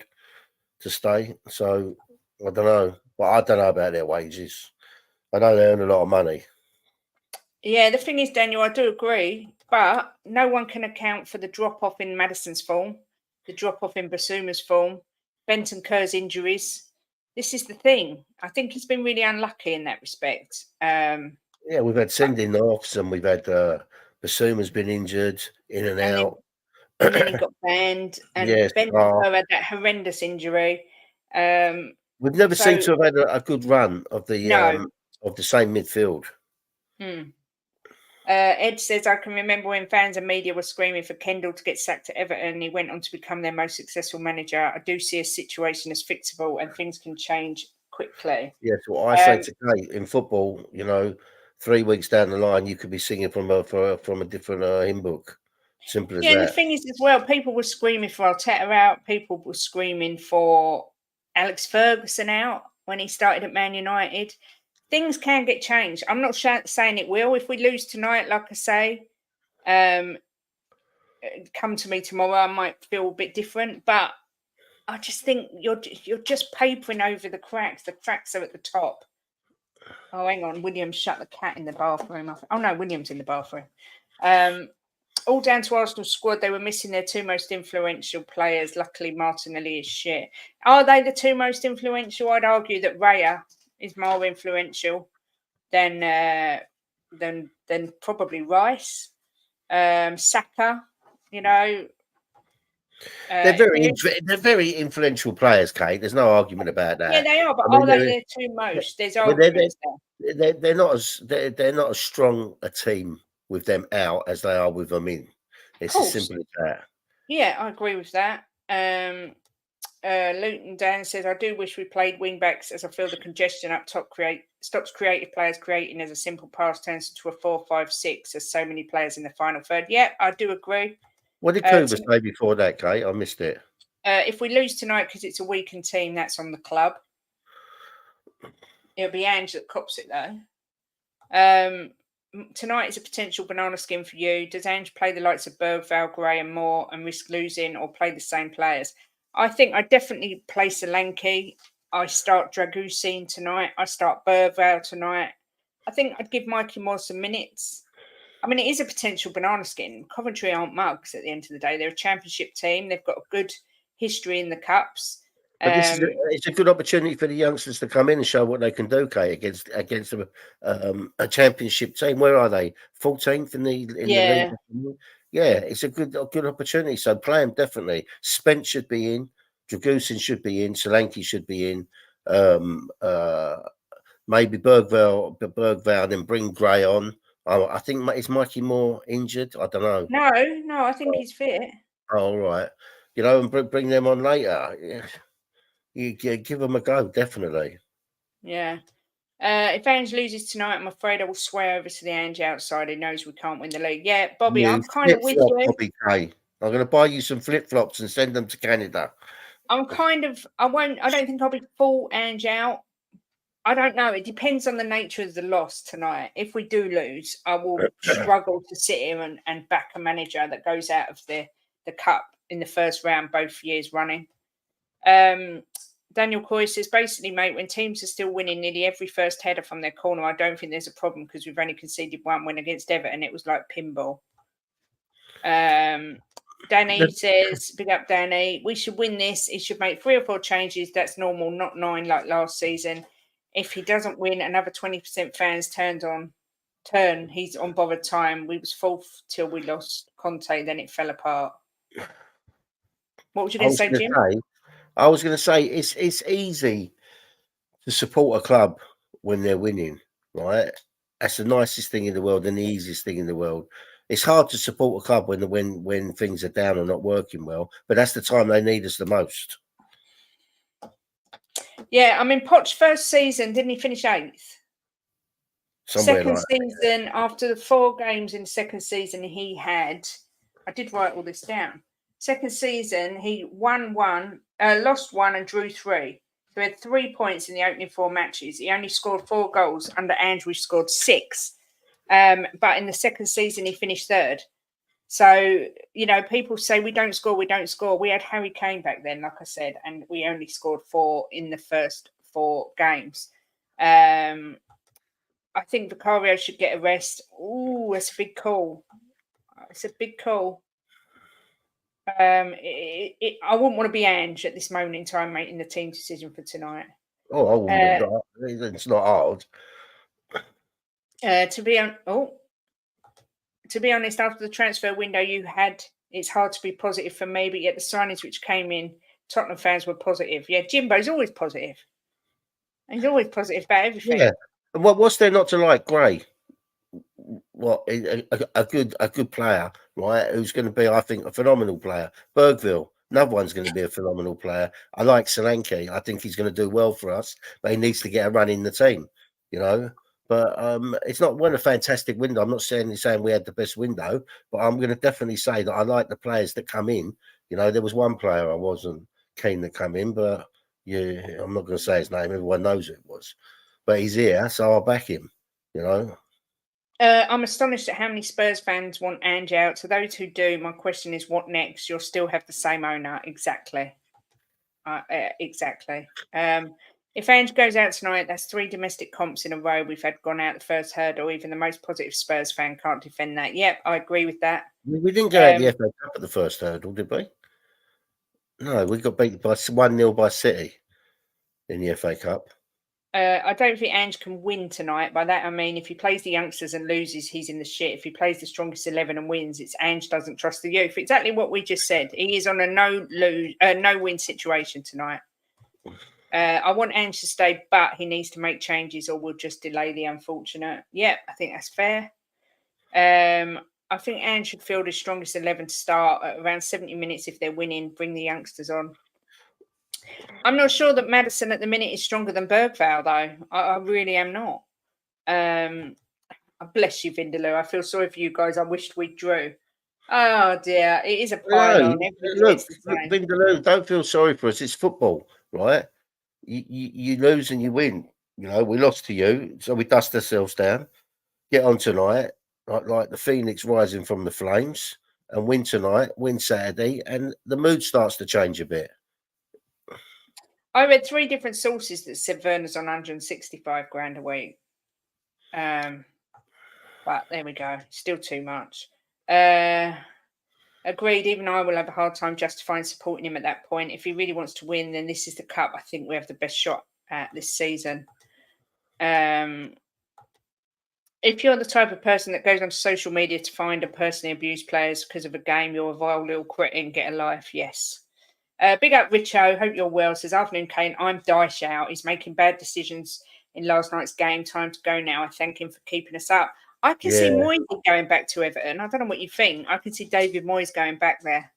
Speaker 2: to stay. So I don't know, but I don't know about their wages. I know they earn a lot of money.
Speaker 1: yeah, the thing is, Daniel, I do agree, but no one can account for the drop off in Maddison's form, the drop off in Basuma's form, Benton Kerr's injuries. This is the thing. I think he's been really unlucky in that respect.
Speaker 2: Yeah, we've had sending offs, and we've had Basuma's been injured in and out.
Speaker 1: And then he got banned, and
Speaker 2: Yes,
Speaker 1: Benton Kerr had that horrendous injury.
Speaker 2: we've never
Speaker 1: so-
Speaker 2: seemed to have had a good run of the
Speaker 1: No.
Speaker 2: same midfield.
Speaker 1: Ed says, I can remember when fans and media were screaming for Kendall to get sacked at Everton. He went on to become their most successful manager. I do see a situation as fixable and things can change quickly.
Speaker 2: Yes, well, I say today in football, 3 weeks down the line, you could be singing from a different hymn book. Simple as that.
Speaker 1: And the thing is, as well, people were screaming for Arteta out. People were screaming for Alex Ferguson out when he started at Man United. Things can get changed. I'm not saying it will. If we lose tonight, like I say, come to me tomorrow, I might feel a bit different. But I just think you're just papering over the cracks. The cracks are at the top. Oh, hang on. Williams shut the cat in the bathroom. Oh, no, Williams in the bathroom. All down to Arsenal's squad. They were missing their two most influential players. Luckily, Martinelli is shit. Are they the two most influential? I'd argue that Raya is more influential than probably Rice. Saka,
Speaker 2: they're very influential players, Kate. There's no argument about that.
Speaker 1: Yeah, they are, but are they their two most? There's arguments there.
Speaker 2: They're not as strong a team with them out as they are with them in. It's as simple as that.
Speaker 1: Yeah, I agree with that. Luton Dan says, I do wish we played wing backs as I feel the congestion up top stops creative players creating as a simple pass turns into a 4-5-6 as so many players in the final third. Yeah, I do agree.
Speaker 2: What did Cooper say before that, Kate? I missed it.
Speaker 1: If we lose tonight because it's a weakened team, that's on the club. It'll be Ange that cops it though. Tonight is a potential banana skin for you. Does Ange play the likes of Bergvall, Gray and Moore and risk losing or play the same players? I think I definitely play Solanke. I start Dragusin tonight. I start Bergvall tonight. I think I'd give Mikey Moore some minutes. I mean, it is a potential banana skin. Coventry aren't mugs at the end of the day. They're a championship team. They've got a good history in the Cups.
Speaker 2: But it's a good opportunity for the youngsters to come in and show what they can do, Kate, against a championship team. Where are they? 14th in the league. Yeah, it's a good opportunity. So play them definitely. Spence should be in. Dragusin should be in. Solanke should be in. Maybe Bergvall, and then bring Gray on. I think is Mikey Moore injured? I don't know.
Speaker 1: No, I think he's fit.
Speaker 2: All right, and bring them on later. Yeah. You give them a go, definitely.
Speaker 1: Yeah. If Ange loses tonight, I'm afraid I will sway over to the Ange outside. He knows we can't win the league. Yeah, Bobby, I'm kind of with you.
Speaker 2: Bobby K. I'm going to buy you some flip-flops and send them to Canada.
Speaker 1: I don't think I'll be full Ange out. I don't know. It depends on the nature of the loss tonight. If we do lose, I will struggle to sit here and back a manager that goes out of the cup in the first round both years running. Daniel Coy says, basically, mate, when teams are still winning nearly every first header from their corner, I don't think there's a problem because we've only conceded one win against Everton. It was like pinball. Danny says, big up Danny, we should win this. He should make 3 or 4 changes. That's normal, not 9 like last season. If he doesn't win, another 20% fans turn. He's on borrowed time. We was 4th till we lost Conte, then it fell apart. What was you going to say, Jim?
Speaker 2: I was going to say it's easy to support a club when they're winning, right? That's the nicest thing in the world and the easiest thing in the world. It's hard to support a club when things are down and not working well, but that's the time they need us the most.
Speaker 1: Yeah, I mean, Poch's first season, didn't he finish 8th? Second season, after the 4 games in the second season, he had, I did write all this down. Second season, he won 1, lost 1 and drew 3. So he had 3 points in the opening 4 matches. He only scored 4 goals. Under Ange, we scored 6. But in the second season, he finished 3rd. So, people say we don't score. We had Harry Kane back then, like I said, and we only scored 4 in the first 4 games. I think Vicario should get a rest. Ooh, that's a big call. It's a big call. I wouldn't want to be Ange at this moment in time making the team decision for tonight.
Speaker 2: Oh, I wouldn't. It's not hard.
Speaker 1: To be honest, after the transfer window it's hard to be positive for me, but yet the signings which came in, Tottenham fans were positive. Yeah, Jimbo's always positive. He's always positive about everything.
Speaker 2: Yeah. And what's there not to like? Gray. What a good player, right? Who's going to be, I think, a phenomenal player. Bergville, another one's going to be a phenomenal player. I like Solanke. I think he's going to do well for us, but he needs to get a run in the team, But it's not a fantastic window. I'm not saying we had the best window, but I'm going to definitely say that I like the players that come in. There was one player I wasn't keen to come in, but yeah, I'm not going to say his name. Everyone knows who it was, but he's here, so I'll back him.
Speaker 1: I'm astonished at how many Spurs fans want Ange out. To those who do, my question is, what next? You'll still have the same owner. Exactly. Exactly. If Ange goes out tonight, that's 3 domestic comps in a row we've had gone out the first hurdle. Even the most positive Spurs fan can't defend that. Yep, I agree with that.
Speaker 2: We didn't go out the FA Cup at the first hurdle, did we? No, we got beaten by 1-0 by City in the FA Cup.
Speaker 1: I don't think Ange can win tonight. By that I mean, if he plays the youngsters and loses, he's in the shit. If he plays the strongest 11 and wins, it's Ange doesn't trust the youth. Exactly what we just said. He is on a no-win situation tonight. I want Ange to stay, but he needs to make changes or we'll just delay the unfortunate. Yeah, I think that's fair. I think Ange should field his strongest 11 to start at around 70 minutes if they're winning, bring the youngsters on. I'm not sure that Maddison at the minute is stronger than Bergvall, though. I really am not. Bless you, Vindaloo. I feel sorry for you guys. I wished we drew. Oh, dear. It is a pile-on.
Speaker 2: Look, Vindaloo, don't feel sorry for us. It's football, right? You lose and you win. We lost to you, so we dust ourselves down. Get on tonight, like the phoenix rising from the flames, and win tonight, win Saturday, and the mood starts to change a bit.
Speaker 1: I read 3 different sources that said Werner's on 165 grand a week. But there we go. Still too much. Agreed. Even I will have a hard time justifying supporting him at that point. If he really wants to win, then this is the cup I think we have the best shot at this season. If you're the type of person that goes onto social media to find and personally abuse players because of a game, you're a vile little cretin. Get a life. Yes. Big up Richo, hope you're well. Says, afternoon, Kane. I'm dice out. He's making bad decisions in last night's game. Time to go now. I thank him for keeping us up. I can see Moyes going back to Everton. I don't know what you think. I can see David Moyes going back there.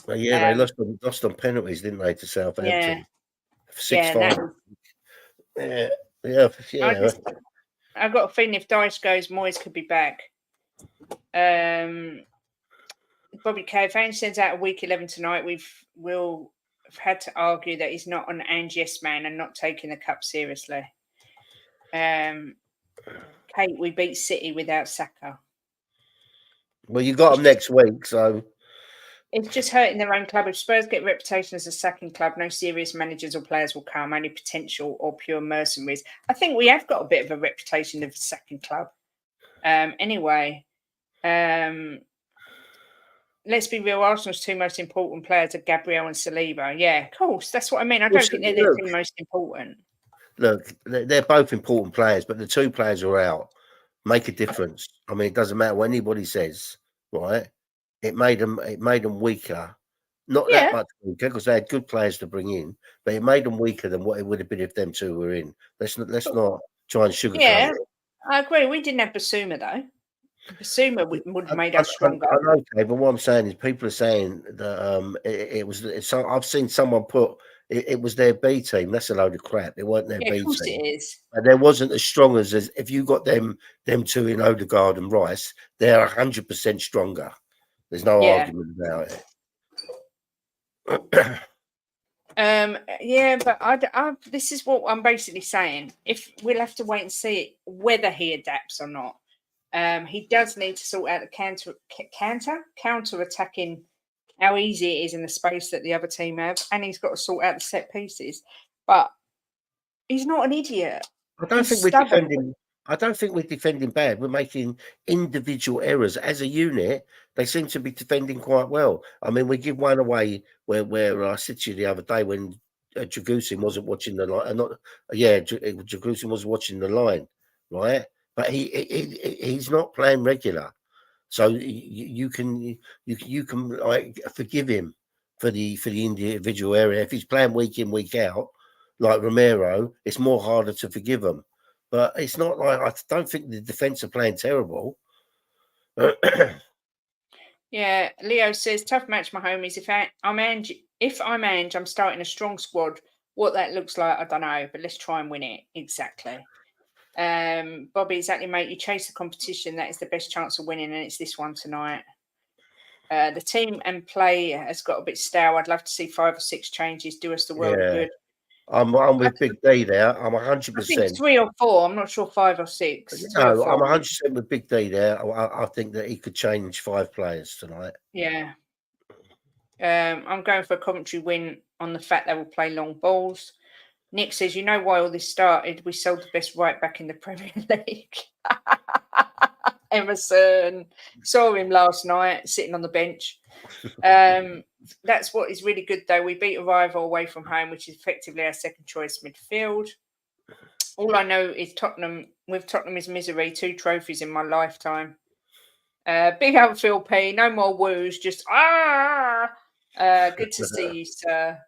Speaker 2: Well, they lost on penalties, didn't they, to Southampton?
Speaker 1: Yeah.
Speaker 2: 6-5. Yeah.
Speaker 1: I've got a feeling if Dice goes, Moyes could be back. Bobby K, if Ange sends out a week 11 tonight, we'll have had to argue that he's not an Ange yes man and not taking the cup seriously. Kate, we beat City without Saka.
Speaker 2: Well, you got them next week, so
Speaker 1: it's just hurting their own club. If Spurs get a reputation as a sacking club, no serious managers or players will come, only potential or pure mercenaries. I think we have got a bit of a reputation of a sacking club. Anyway, let's be real. Arsenal's 2 most important players are Gabriel and Saliba. Yeah, of course. That's what I mean. I don't think they're the 2 most important.
Speaker 2: Look, they're both important players, but the 2 players who are out make a difference. I mean, it doesn't matter what anybody says, right? It made them weaker. Not that much weaker because they had good players to bring in, but it made them weaker than what it would have been if them 2 were in. Let's not try and sugarcoat it.
Speaker 1: I agree. We didn't have Basuma though. Basuma would have made us stronger.
Speaker 2: I know, okay, but what I'm saying is people are saying that it was. I've seen someone put it was their B team. That's a load of crap. It wasn't their B team. Of course it is. And there wasn't as strong as if you got them 2 in Odegaard and Rice. They're 100% stronger. There's no argument about it.
Speaker 1: Yeah, but this is what I'm basically saying. If we'll have to wait and see whether he adapts or not. He does need to sort out the counter attacking, how easy it is in the space that the other team have, and he's got to sort out the set pieces. But he's not an idiot.
Speaker 2: I don't
Speaker 1: He's
Speaker 2: think we're
Speaker 1: stubborn.
Speaker 2: defending. I don't think we're defending bad. We're making individual errors as a unit. They seem to be defending quite well. I mean, we give one away where I said to you the other day when Dragusin wasn't watching the line. Dragusin was watching the line, right? But he's not playing regular, so you can like forgive him for the individual area. If he's playing week in week out, like Romero, it's more harder to forgive him. But it's not like I don't think the defence are playing terrible.
Speaker 1: Yeah, Leo says tough match, my homies. If I'm Ange, I'm starting a strong squad. What that looks like, I don't know, but let's try and win it. Exactly. Bobby, exactly, mate. You chase the competition. That is the best chance of winning, and it's this one tonight. The team and play has got a bit stale. I'd love to see 5 or 6 changes. Do us the world of good.
Speaker 2: I'm with Big D there. I'm 100%.
Speaker 1: I think 3 or 4. I'm not sure 5 or 6.
Speaker 2: No, I'm 100% with Big D there. I think that he could change 5 players tonight.
Speaker 1: Yeah. I'm going for a Coventry win on the fact they will play long balls. Nick says, you know why all this started? We sold the best right back in the Premier League. Emerson. Saw him last night sitting on the bench. That's what is really good, though. We beat a rival away from home, which is effectively our second choice midfield. All I know is Tottenham is misery. 2 trophies in my lifetime. Big up Phil P. No more woos. Just good to see you, sir.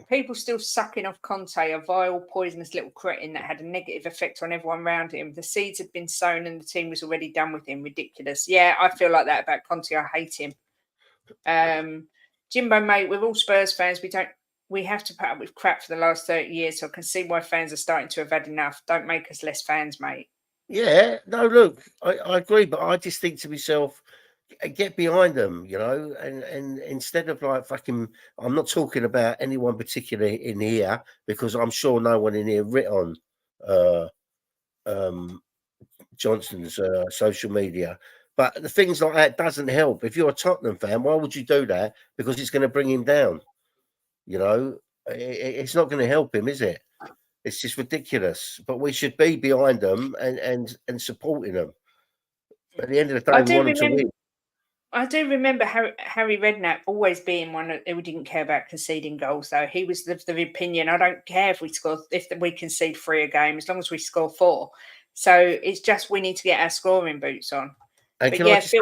Speaker 1: People still sucking off Conte, a vile, poisonous little cretin that had a negative effect on everyone around him. The seeds had been sown and the team was already done with him. Ridiculous. Yeah, I feel like that about Conte. I hate him. Jimbo, mate, we're all Spurs fans. We have to put up with crap for the last 30 years, so I can see why fans are starting to have had enough. Don't make us less fans, mate.
Speaker 2: Yeah, no, look, I agree, but I just think to myself, get behind them, you know, and instead of like fucking, I'm not talking about anyone particularly in here because I'm sure no one in here writ on Johnson's social media. But the things like that doesn't help. If you're a Tottenham fan, why would you do that? Because it's going to bring him down. You know, it's not going to help him, is it? It's just ridiculous. But we should be behind them and supporting them. At the end of the day, we want them to win.
Speaker 1: I do remember Harry Redknapp always being one who didn't care about conceding goals, though. He was the opinion, I don't care if we concede 3 a game, as long as we score 4. So it's just we need to get our scoring boots on.
Speaker 2: And can I just say,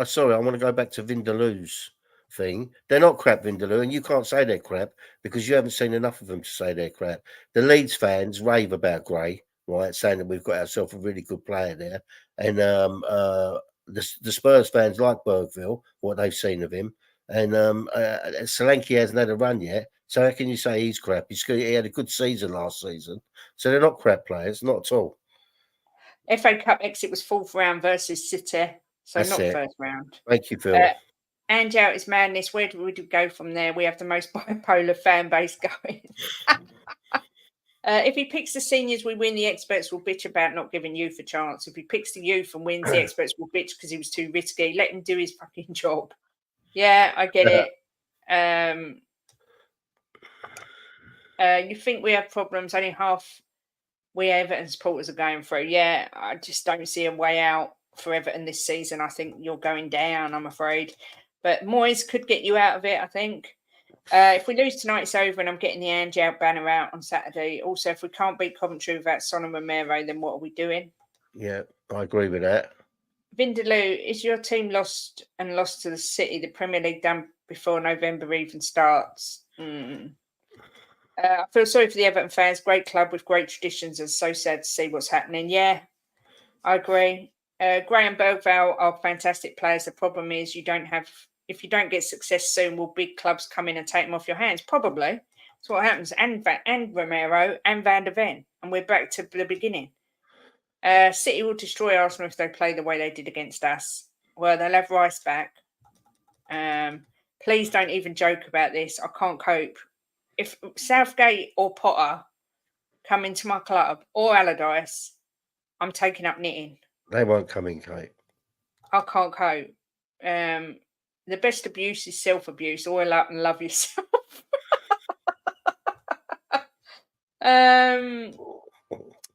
Speaker 2: sorry, I want to go back to Vindaloo's thing. They're not crap, Vindaloo, and you can't say they're crap because you haven't seen enough of them to say they're crap. The Leeds fans rave about Gray, right, saying that we've got ourselves a really good player there. And the Spurs fans like Bergville, what they've seen of him. And Solanke hasn't had a run yet. So how can you say he's crap? He had a good season last season. So they're not crap players, not at all.
Speaker 1: FA Cup exit was 4th round versus City, so
Speaker 2: That's
Speaker 1: not
Speaker 2: it.
Speaker 1: first round.
Speaker 2: Thank you, Phil.
Speaker 1: Ange out is madness. Where do we go from there? We have the most bipolar fan base going. If he picks the seniors, we win. The experts will bitch about not giving youth a chance. If he picks the youth and wins, the experts will bitch because he was too risky. Let him do his fucking job. Yeah, I get it. You think we have problems? Only half we Everton supporters are going through. Yeah, I just don't see a way out for Everton this season. I think you're going down, I'm afraid. But Moyes could get you out of it, I think. If we lose tonight, it's over, and I'm getting the Ange out banner out on Saturday. Also, if we can't beat Coventry without Son and Romero, then what are we doing?
Speaker 2: Yeah, I agree with that.
Speaker 1: Vindaloo, is your team lost to the City, the Premier League done before November even starts? I feel sorry for the Everton fans. Great club with great traditions, and so sad to see what's happening. Yeah, I agree. Graham Bergvale are fantastic players. The problem is if you don't get success soon, will big clubs come in and take them off your hands? Probably. That's what happens. And Romero and Van der Ven. And we're back to the beginning. City will destroy Arsenal if they play the way they did against us. Well, they'll have Rice back. Please don't even joke about this. I can't cope. if Southgate or Potter come into my club or Allardyce, I'm taking up knitting.
Speaker 2: They won't come in, Kate.
Speaker 1: I can't cope. The best abuse is self-abuse. Oil up and love yourself.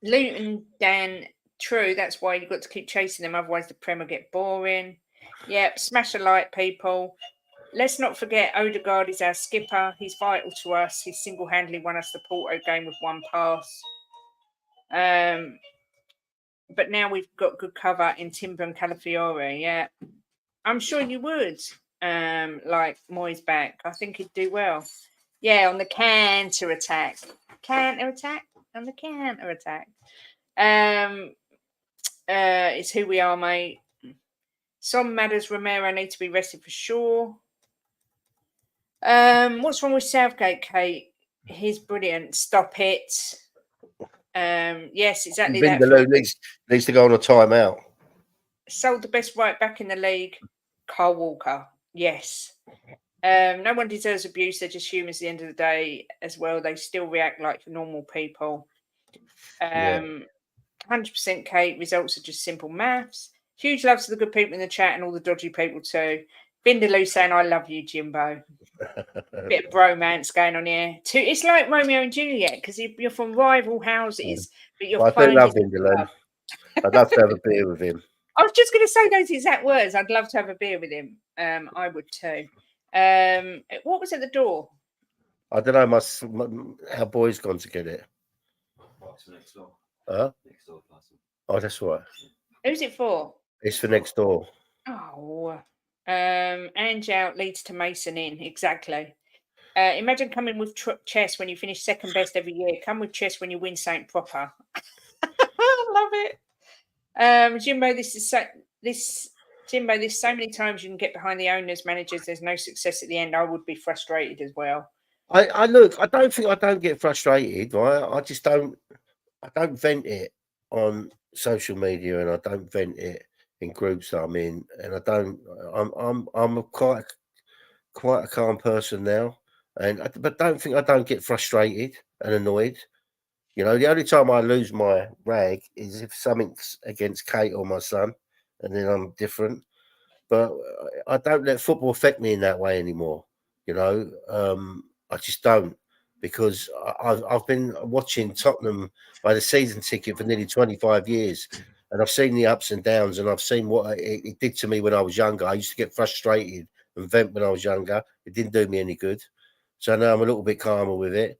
Speaker 1: Luton, Dan, true. That's why you've got to keep chasing them. Otherwise, the Prem will get boring. Yep, smash a like, people. Let's not forget Odegaard is our skipper. He's vital to us. He single-handedly won us the Porto game with one pass. But now we've got good cover in Timber and Calafiore. Yeah, I'm sure you would. Like Moyes back. I think he'd do well. Yeah, on the counter attack. On the counter attack. It's who we are, mate. Some matters. Romero need to be rested for sure. What's wrong with Southgate, Kate? He's brilliant. Stop it. Yes, exactly that.
Speaker 2: Vindaloo needs to go on a timeout.
Speaker 1: Sold the best right back in the league, Carl Walker. Yes. No one deserves abuse. They're just humans at the end of the day as well. They still react like normal people. 100% Kate. Results are just simple maths. Huge love to the good people in the chat and all the dodgy people too. Vindaloo saying, I love you, Jimbo. Bit of bromance going on here. It's like Romeo and Juliet because you're from rival houses, but you're
Speaker 2: I do love Vindaloo. I'd love to have a beer with him.
Speaker 1: I was just going to say those exact words. I'd love to have a beer with him. I would too. What was at the door?
Speaker 2: I don't know. Our boy's gone to get it.
Speaker 3: Next door.
Speaker 2: Huh?
Speaker 3: Next door,
Speaker 2: oh, that's right.
Speaker 1: Who's it for?
Speaker 2: It's for next door.
Speaker 1: Oh, Ange out leads to Mason in. Exactly. Imagine coming with chess when you finish second best every year. Come with chess when you win something proper. I love it. Jimbo, there's so many times you can get behind the owners, managers. There's no success at the end. I would be frustrated as well.
Speaker 2: I look. I don't think I don't get frustrated. Right? I just don't. I don't vent it on social media, and I don't vent it in groups that I'm in, and I don't. I'm quite a calm person now, but don't think I don't get frustrated and annoyed. You know, the only time I lose my rag is if something's against Kate or my son, and then I'm different. But I don't let football affect me in that way anymore. You know, I just don't, because I've been watching Tottenham by the season ticket for nearly 25 years, and I've seen the ups and downs, and I've seen what it did to me when I was younger. I used to get frustrated and vent when I was younger. It didn't do me any good. So now I'm a little bit calmer with it.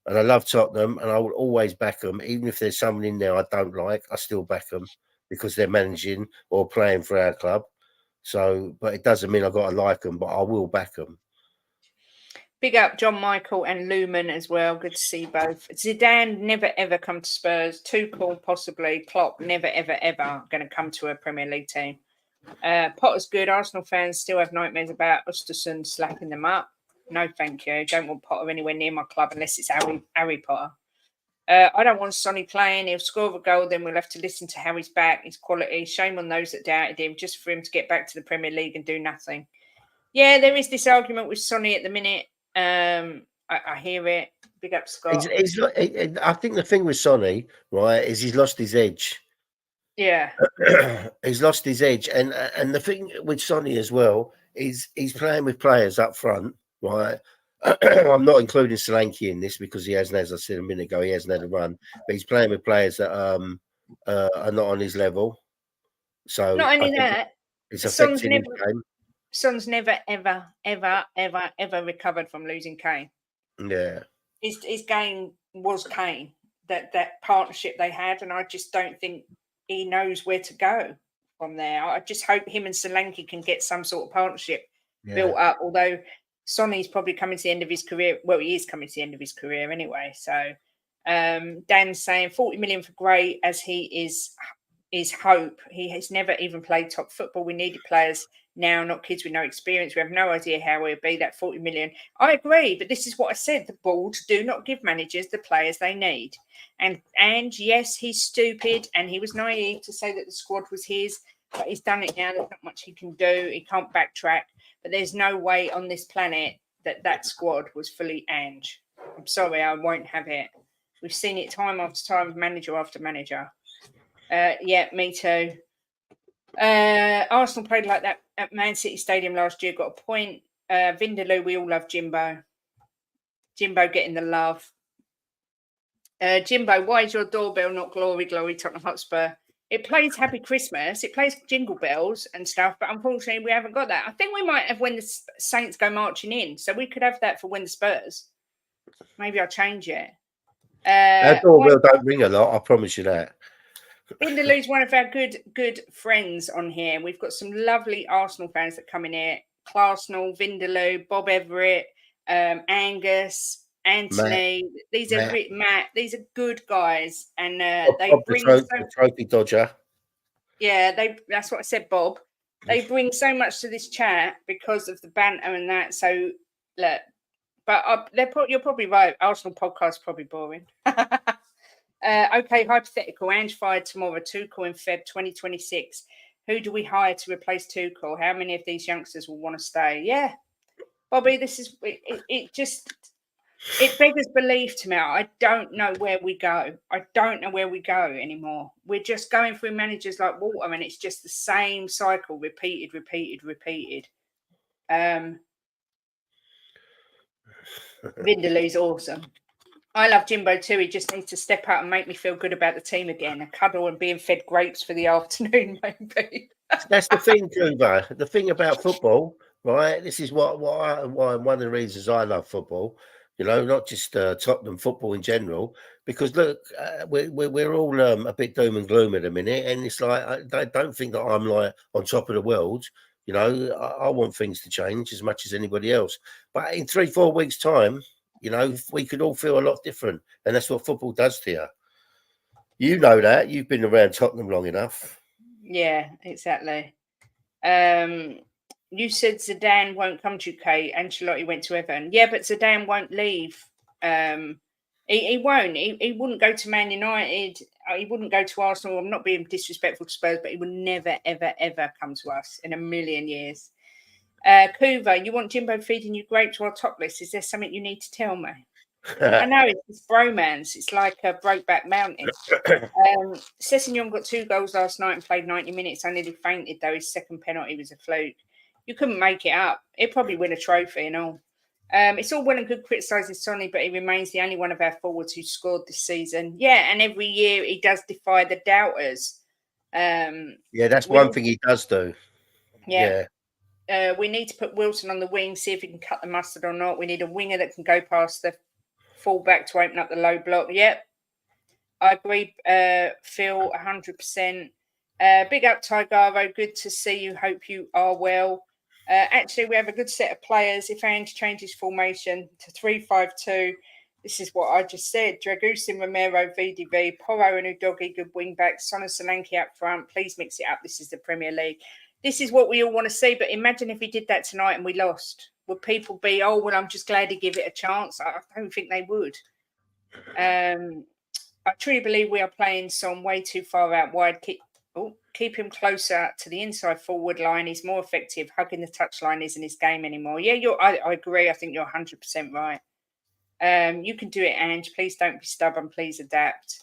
Speaker 2: And I love Tottenham, and I will always back them. Even if there's someone in there I don't like, I still back them because they're managing or playing for our club. So, but it doesn't mean I've got to like them, but I will back them.
Speaker 1: Big up John Michael and Lumen as well. Good to see both. Zidane never ever come to Spurs. Tuchel possibly. Klopp never ever ever going to come to a Premier League team. Potter's good. Arsenal fans still have nightmares about Östersund slapping them up. No, thank you. Don't want Potter anywhere near my club unless it's Harry Potter. I don't want Sonny playing. He'll score a goal, then we'll have to listen to how he's back, his quality. Shame on those that doubted him, just for him to get back to the Premier League and do nothing. Yeah, there is this argument with Sonny at the minute. I hear it. Big up, Scott.
Speaker 2: I think the thing with Sonny, right, is he's lost his edge.
Speaker 1: Yeah.
Speaker 2: He's lost his edge. And the thing with Sonny as well is he's playing with players up front, right? I'm not including Solanke in this because he hasn't, as I said a minute ago, he hasn't had a run. But he's playing with players that are not on his level. So
Speaker 1: not only that,
Speaker 2: it's affecting his game.
Speaker 1: Son's never, ever, ever, ever, ever recovered from losing Kane.
Speaker 2: Yeah.
Speaker 1: His game was Kane, that partnership they had, and I just don't think he knows where to go from there. I just hope him and Solanke can get some sort of partnership built up, although Sonny's probably coming to the end of his career. Well, he is coming to the end of his career anyway. So Dan's saying 40 million for Gray as he is hope. He has never even played top football. We needed players now, not kids with no experience. We have no idea how we'll be that 40 million. I agree, but this is what I said. The board do not give managers the players they need. And yes, he's stupid and he was naive to say that the squad was his, but he's done it now. There's not much he can do. He can't backtrack. But there's no way on this planet that squad was fully Ange. I'm sorry, I won't have it. We've seen it time after time, manager after manager. Yeah, me too. Arsenal played like that at Man City Stadium last year, got a point. Vindaloo, we all love Jimbo. Jimbo getting the love. Jimbo, why is your doorbell not glory, glory, Tottenham Hotspur? It plays Happy Christmas, it plays Jingle Bells and stuff, but unfortunately we haven't got that. I think we might have when the Saints go marching in, so we could have that for when the Spurs. Maybe I'll change it.
Speaker 2: Our doorbell don't ring a lot, I promise you that.
Speaker 1: Vindaloo's one of our good friends on here. We've got some lovely Arsenal fans that come in here. Clarsenal, Vindaloo, Bob Everett, Angus, Anthony. Matt. These are good guys, and they bring
Speaker 2: the trophy dodger.
Speaker 1: Yeah, that's what I said, Bob. They bring so much to this chat because of the banter and that. So look, but you're probably right. Arsenal podcast probably boring. Okay, hypothetical. Ange fired tomorrow. Tuchel in Feb 2026. Who do we hire to replace Tuchel? How many of these youngsters will want to stay? Yeah, Bobby, this is it beggars belief to me. I don't know where we go. I don't know where we go anymore. We're just going through managers like water, and it's just the same cycle, repeated. Vindaloo's awesome. I love Jimbo too. He just needs to step out and make me feel good about the team again. A cuddle and being fed grapes for the afternoon, maybe.
Speaker 2: That's the thing, Cuba. The thing about football, right? This is why one of the reasons I love football. You know, not just Tottenham football in general. Because look, we're all a bit doom and gloom at the minute, and it's like I don't think that I'm like on top of the world. You know, I want things to change as much as anybody else. But in 3-4 weeks' time, you know, we could all feel a lot different, and that's what football does to you. You know that. You've been around Tottenham long enough.
Speaker 1: Yeah, exactly. You said Zidane won't come to UK. Ancelotti went to Everton. Yeah, but Zidane won't leave. He won't. He wouldn't go to Man United. He wouldn't go to Arsenal. I'm not being disrespectful to Spurs, but he would never, ever, ever come to us in a million years. Kuva, you want Jimbo feeding you grapes while topless? Is there something you need to tell me? I know it's bromance. It's like a Brokeback Mountain. Sessegnon got 2 goals last night and played 90 minutes. I nearly fainted though. His second penalty was a fluke. You couldn't make it up. He'd probably win a trophy and all. It's all well and good criticising Sonny, but he remains the only one of our forwards who scored this season. Yeah, and every year he does defy the doubters.
Speaker 2: Yeah, that's one thing he does do.
Speaker 1: Yeah. We need to put Wilson on the wing, see if he can cut the mustard or not. We need a winger that can go past the fullback to open up the low block. Yep. I agree, Phil, 100%. Big up, Tigaro. Good to see you. Hope you are well. Actually, we have a good set of players. If Ange changes formation to 3-5-2, this is what I just said. Dragusin, Romero, VDV, Porro and Udogi, good wing backs. Son and Solanke up front. Please mix it up. This is the Premier League. This is what we all want to see. But imagine if he did that tonight and we lost. Would people be, oh, well, I'm just glad he gave it a chance? I don't think they would. I truly believe we are playing Son way too far out wide. Keep him closer to the inside forward line. He's more effective. Hugging the touchline isn't his game anymore. Yeah, I agree. I think you're 100% right. You can do it, Ange. Please don't be stubborn. Please adapt.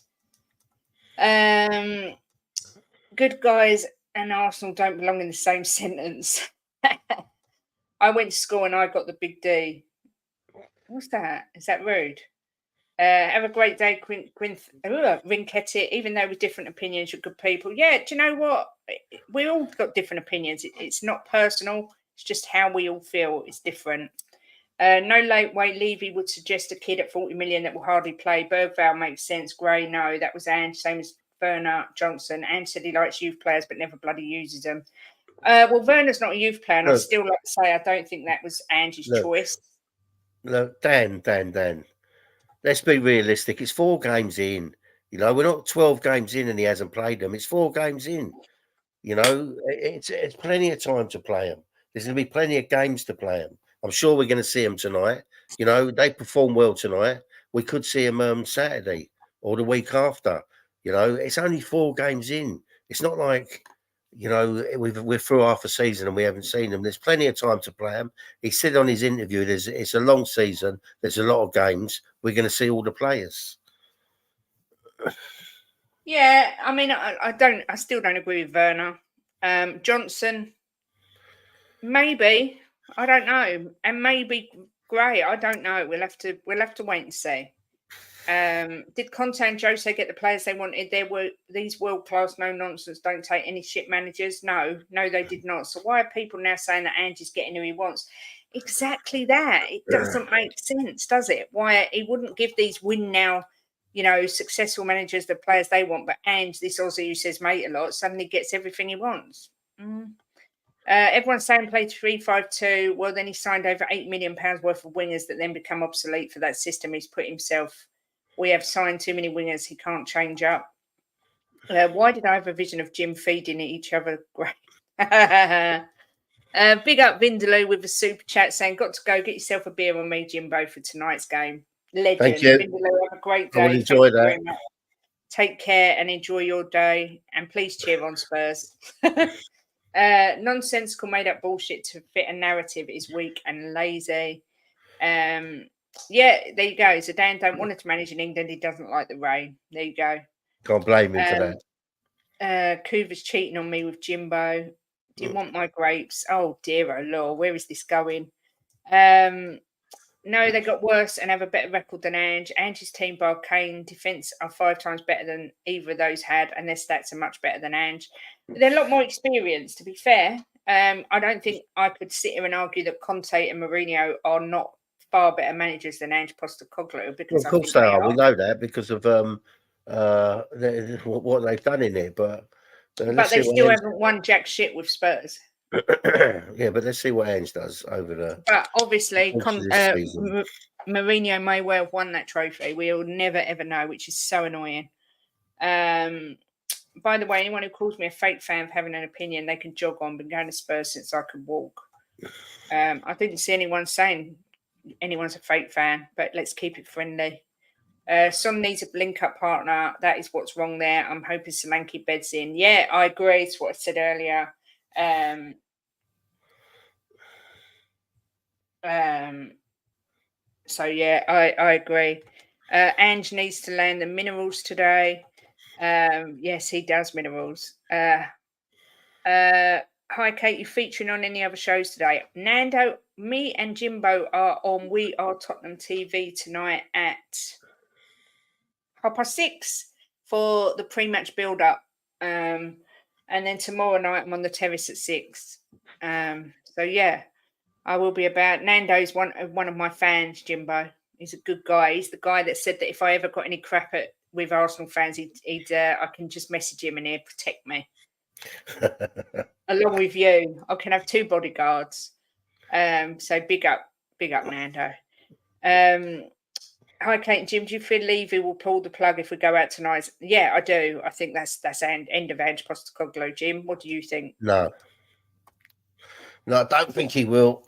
Speaker 1: Good guys and Arsenal don't belong in the same sentence. I went to school and I got the big D. What's that? Is that rude? Have a great day, Rinketti. Even though with different opinions, you're good people. Yeah, do you know what? We all got different opinions. It's not personal. It's just how we all feel. It's different. No late way. Levy would suggest a kid at 40 million that will hardly play. Bergvall makes sense. Gray, no. That was Ange. Same as Werner Johnson. Ange said he likes youth players but never bloody uses them. Well, Werner's not a youth player, and I still like to say I don't think that was Ange's choice.
Speaker 2: Look, Dan. Let's be realistic. It's 4 games in. You know, we're not 12 games in and he hasn't played them. It's 4 games in. You know, it's plenty of time to play them. There's going to be plenty of games to play them. I'm sure we're going to see them tonight. You know, they perform well tonight. We could see them Saturday or the week after. You know, it's only 4 games in. It's not like You know, we're through half a season and we haven't seen them. There's plenty of time to play them. He said on his interview, it's a long season. There's a lot of games. We're going to see all the players.
Speaker 1: Yeah, I mean, I still don't agree with Werner. Johnson, maybe, I don't know, and maybe Gray, I don't know. We'll have to wait and see. Did Conte and Jose get the players they wanted? There were these world-class, no-nonsense, don't take any shit managers. No, they did not. So why are people now saying that Ange's getting who he wants? Exactly that. It doesn't make sense, does it? Why he wouldn't give these win now, successful managers the players they want, but Ange, this Aussie who says mate a lot, suddenly gets everything he wants. Everyone's saying play 3-5-2. Well, then he signed over £8 million worth of wingers that then become obsolete for that system. He's put himself. We have signed too many wingers. He can't change up. Why did I have a vision of Jim feeding each other? Great. Big up Vindaloo with a super chat saying, got to go get yourself a beer on me, Jimbo, for tonight's game. Legend.
Speaker 2: Thank you.
Speaker 1: Vindaloo, have a great day.
Speaker 2: I will enjoy that.
Speaker 1: Take care and enjoy your day. And please cheer on Spurs. Nonsensical made up bullshit to fit a narrative is weak and lazy. Yeah, there you go. So Dan don't want to manage in England. He doesn't like the rain. There you go.
Speaker 2: Can't blame him for
Speaker 1: that. Kuva's cheating on me with Jimbo. Do you want my grapes? Oh dear, oh Lord, where is this going? No, they got worse and have a better record than Ange. Ange's team, bar Kane, defence are 5 times better than either of those had, and their stats are much better than Ange. But they're a lot more experienced, to be fair. I don't think I could sit here and argue that Conte and Mourinho are not far better managers than Ange Postecoglou. Because
Speaker 2: of course they are. We know that because of what they've done in it. But
Speaker 1: they still haven't won jack shit with Spurs.
Speaker 2: Yeah, but let's see what Ange does over the.
Speaker 1: But obviously, Mourinho may well have won that trophy. We'll never ever know, which is so annoying. By the way, anyone who calls me a fake fan for having an opinion, they can jog on. Been going to Spurs since I could walk. I didn't see anyone saying anyone's a fake fan, but let's keep it friendly. Son needs a link-up partner. That is what's wrong there. I'm hoping Solanke beds in. Yeah, I agree. It's what I said earlier. So yeah, I agree. Ange needs to land the minerals today. Yes, he does minerals. Hi, Kate. You featuring on any other shows today? Nando, me and Jimbo are on We Are Tottenham TV tonight at 6:30 for the pre-match build-up. And then tomorrow night I'm on the terrace at 6. So yeah, I will be about. Nando's one of my fans, Jimbo. He's a good guy. He's the guy that said that if I ever got any crap with Arsenal fans, he'd I can just message him and he'd protect me. Along with you, I can have 2 bodyguards. So big up Nando. Hi, Kate and Jim. Do you feel Levy will pull the plug if we go out tonight? Yeah, I do. I think that's end of Ange Postecoglou. Jim, what do you think?
Speaker 2: No, I don't think he will.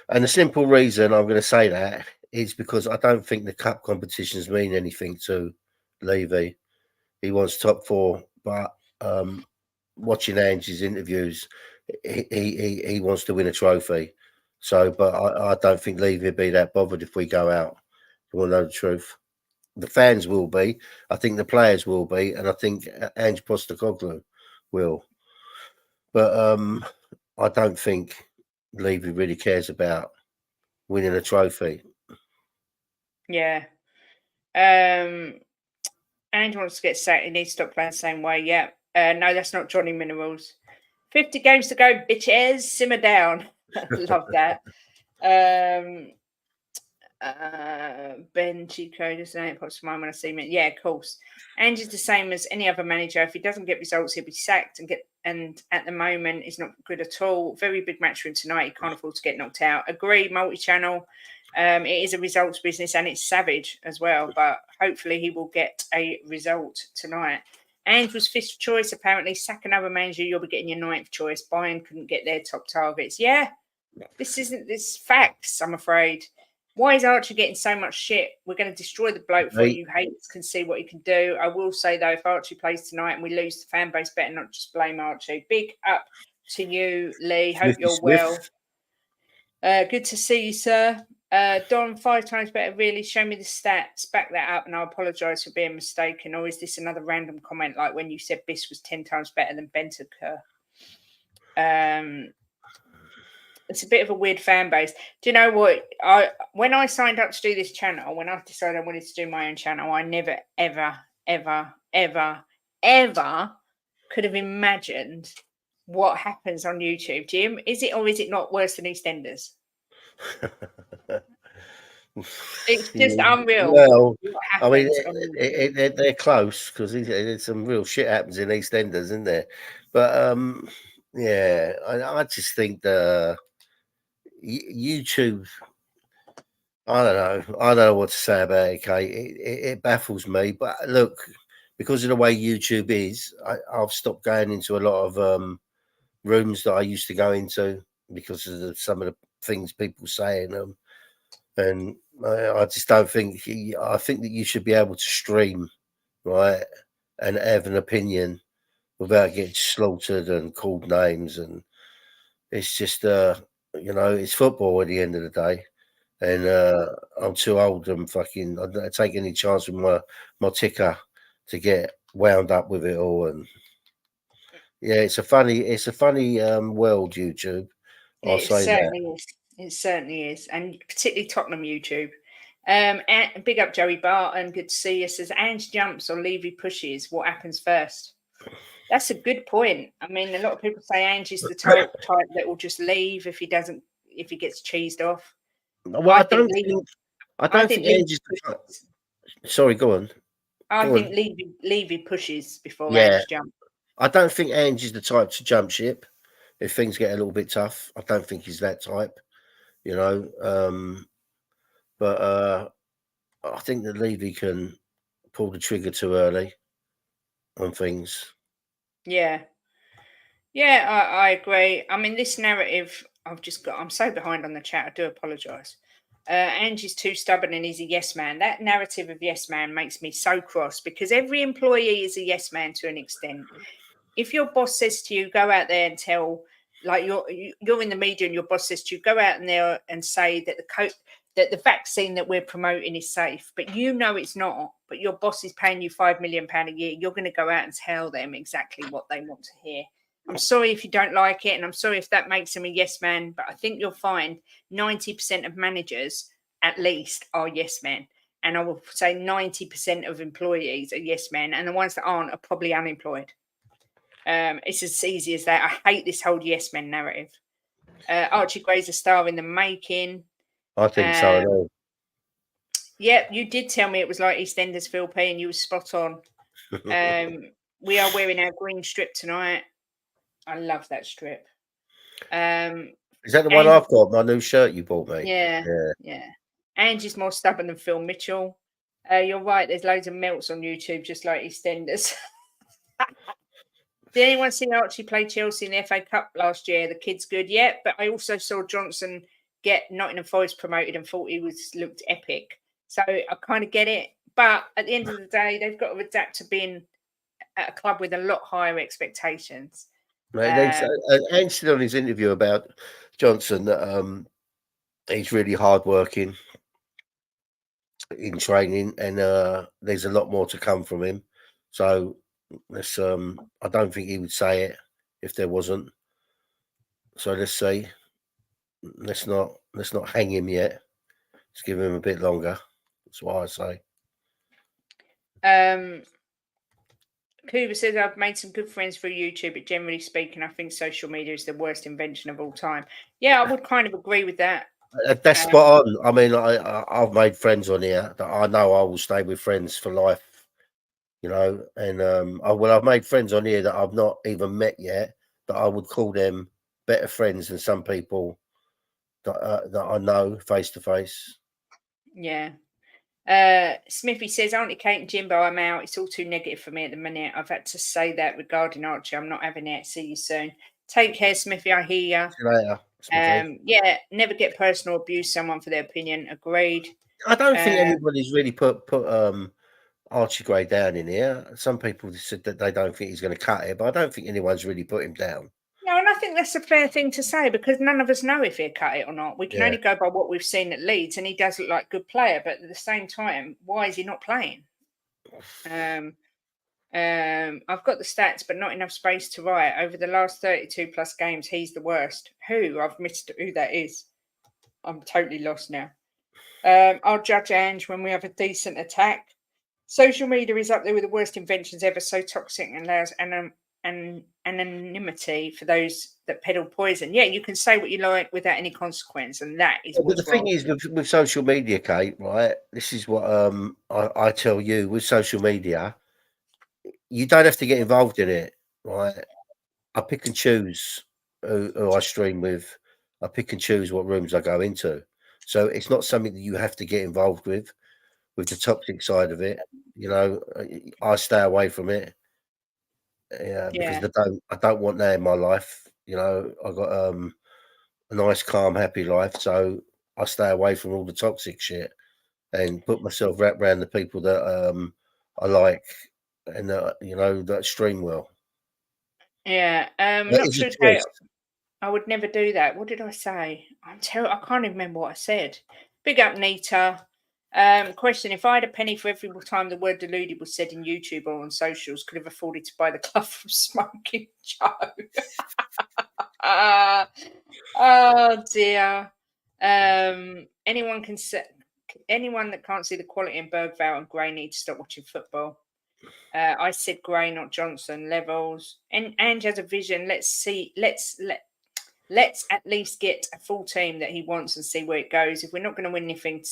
Speaker 2: And the simple reason I'm going to say that is because I don't think the cup competitions mean anything to Levy. He wants top 4, but watching Ange's interviews, he wants to win a trophy. So, but I don't think Levy will be that bothered if we go out. You want to know the truth? The fans will be. I think the players will be, and I think Ange Postecoglou will. But I don't think Levy really cares about winning a trophy.
Speaker 1: Yeah. Ange wants to get sacked. He needs to stop playing the same way. Yeah. No, that's not Johnny Minerals. 50 games to go, bitches. Simmer down. Love that. Ben Chico just saying it pops to mind when I see him. Yeah, of course. Ange is the same as any other manager. If he doesn't get results, he'll be sacked and at the moment he's not good at all. Very big match for him tonight. He can't afford to get knocked out. Agree, multi-channel. It is a results business and it's savage as well, but hopefully he will get a result tonight. Ange was 5th choice, apparently. Sack another manager, you'll be getting your 9th choice. Bayern couldn't get their top targets. Yeah, this facts, I'm afraid. Why is Archie getting so much shit? We're going to destroy the bloke for
Speaker 2: Right.
Speaker 1: you. Haters can see what he can do. I will say, though, if Archie plays tonight and we lose, the fan base better not just blame Archie. Big up to you, Lee. Hope
Speaker 2: Smithy
Speaker 1: you're
Speaker 2: Smith.
Speaker 1: well. Good to see you, sir. Don, 5 times better, really. Show me the stats. Back that up, and I apologise for being mistaken. Or is this another random comment like when you said Biss was 10 times better than Bentancur? It's a bit of a weird fan base. Do you know what? When I signed up to do this channel, when I decided I wanted to do my own channel, I never, ever, ever, ever, ever could have imagined what happens on YouTube. Jim, is it or is it not worse than EastEnders? It's just unreal.
Speaker 2: Well,
Speaker 1: what
Speaker 2: I mean,
Speaker 1: happens on YouTube.
Speaker 2: they're close because there's some real shit happens in EastEnders, isn't there? But yeah, I just think the YouTube. I don't know what to say about it, Kate. It baffles me. But look, because of the way YouTube is, I've stopped going into a lot of rooms that I used to go into because of some of the things people say in them. And I just don't think. I think that you should be able to stream, right, and have an opinion without getting slaughtered and called names. And it's just, it's football at the end of the day. And I'm too old and fucking. I don't take any chance with my ticker to get wound up with it all. And yeah, it's a funny world, YouTube. I'll say that.
Speaker 1: It certainly is, and particularly Tottenham YouTube. And big up Joey Barton. Good to see you. Says Ange jumps or Levy pushes. What happens first? That's a good point. I mean, a lot of people say Ange is the type that will just leave if he gets cheesed off.
Speaker 2: Well, I don't think Ange is. Sorry, go on.
Speaker 1: I think Levy pushes before
Speaker 2: Yeah.
Speaker 1: Ange jumps.
Speaker 2: I don't think Ange is the type to jump ship if things get a little bit tough. I don't think he's that type, But I think that Levy can pull the trigger too early on things.
Speaker 1: Yeah. Yeah, I agree. I mean, this narrative, I'm so behind on the chat. I do apologise. Angie's too stubborn and he's a yes man. That narrative of yes man makes me so cross because every employee is a yes man to an extent. If your boss says to you, go out there and tell, like you're in the media and your boss says to you, go out in there and say that that the vaccine that we're promoting is safe, but you know it's not, but your boss is paying you £5 million a year, you're going to go out and tell them exactly what they want to hear. I'm sorry if you don't like it, and I'm sorry if that makes them a yes man, but I think you'll find 90% of managers, at least, are yes men. And I will say 90% of employees are yes men, and the ones that aren't are probably unemployed. It's as easy as that. I hate this whole yes men narrative. Archie Gray's a star in the making.
Speaker 2: I think so.
Speaker 1: Yeah, you did tell me it was like EastEnders, Phil P, and you were spot on. We are wearing our green strip tonight. I love that strip.
Speaker 2: Is that the one I've got? My new shirt you bought me?
Speaker 1: Yeah. Angie's more stubborn than Phil Mitchell. You're right. There's loads of melts on YouTube, just like EastEnders. Did anyone see Archie play Chelsea in the FA Cup last year? The kid's good, yeah. But I also saw Johnson get Nottingham Forest promoted and thought he looked epic. So I kind of get it. But at the end of the day, they've got to adapt to being at a club with a lot higher expectations.
Speaker 2: Ange said on his interview about Johnson that he's really hardworking in training, and there's a lot more to come from him. So let's. I don't think he would say it if there wasn't. So let's see. Let's not hang him yet. Let's give him a bit longer. That's what I say.
Speaker 1: Kuba says, I've made some good friends through YouTube, but generally speaking, I think social media is the worst invention of all time. Yeah, I would kind of agree with that.
Speaker 2: That's spot on. I mean, I've made friends on here that I know I will stay with friends for life, and I've made friends on here that I've not even met yet, that I would call them better friends than some people that I know face to face.
Speaker 1: Yeah. Smithy says, Auntie Kate and Jimbo, I'm out. It's all too negative for me at the minute. I've had to say that regarding Archie. I'm not having it. See you soon. Take care, Smithy. I hear you.
Speaker 2: See you later. me.
Speaker 1: Yeah, never get personal, abuse someone for their opinion. Agreed.
Speaker 2: I don't think anybody's really put Archie Gray down in here. Some people said that they don't think he's going to cut it, but I don't think anyone's really put him down.
Speaker 1: No, and I think that's a fair thing to say because none of us know if he'll cut it or not. We can only go by what we've seen at Leeds, and he does look like a good player. But at the same time, why is he not playing? I've got the stats, but not enough space to write. Over the last 32 plus games, he's the worst. I've missed who that is. I'm totally lost now. I'll judge Ange when we have a decent attack. Social media is up there with the worst inventions ever, so toxic and allows anonymity for those that peddle poison. Yeah, you can say what you like without any consequence, and that is
Speaker 2: But the thing is, with social media, Kate, right? This is what I tell you with social media. You don't have to get involved in it, right? I pick and choose who I stream with. I pick and choose what rooms I go into. So it's not something that you have to get involved with the toxic side of it. You know, I stay away from it. Yeah, because I don't want that in my life. You know, I got a nice, calm, happy life. So I stay away from all the toxic shit and put myself wrapped around the people that I like and you know, that stream well.
Speaker 1: Yeah, not true. I would never do that. What did I say? I'm terrible. I can't even remember what I said. Big up, Nita. Question: if I had a penny for every time the word deluded was said in YouTube or on socials, could have afforded to buy the club from Smoking Joe. Oh dear. Anyone that can't see the quality in Bergvall and Gray needs to stop watching football. I said Gray, not Johnson. Levels. And Ange has a vision. Let's at least get a full team that he wants and see where it goes. If we're not going to win anything,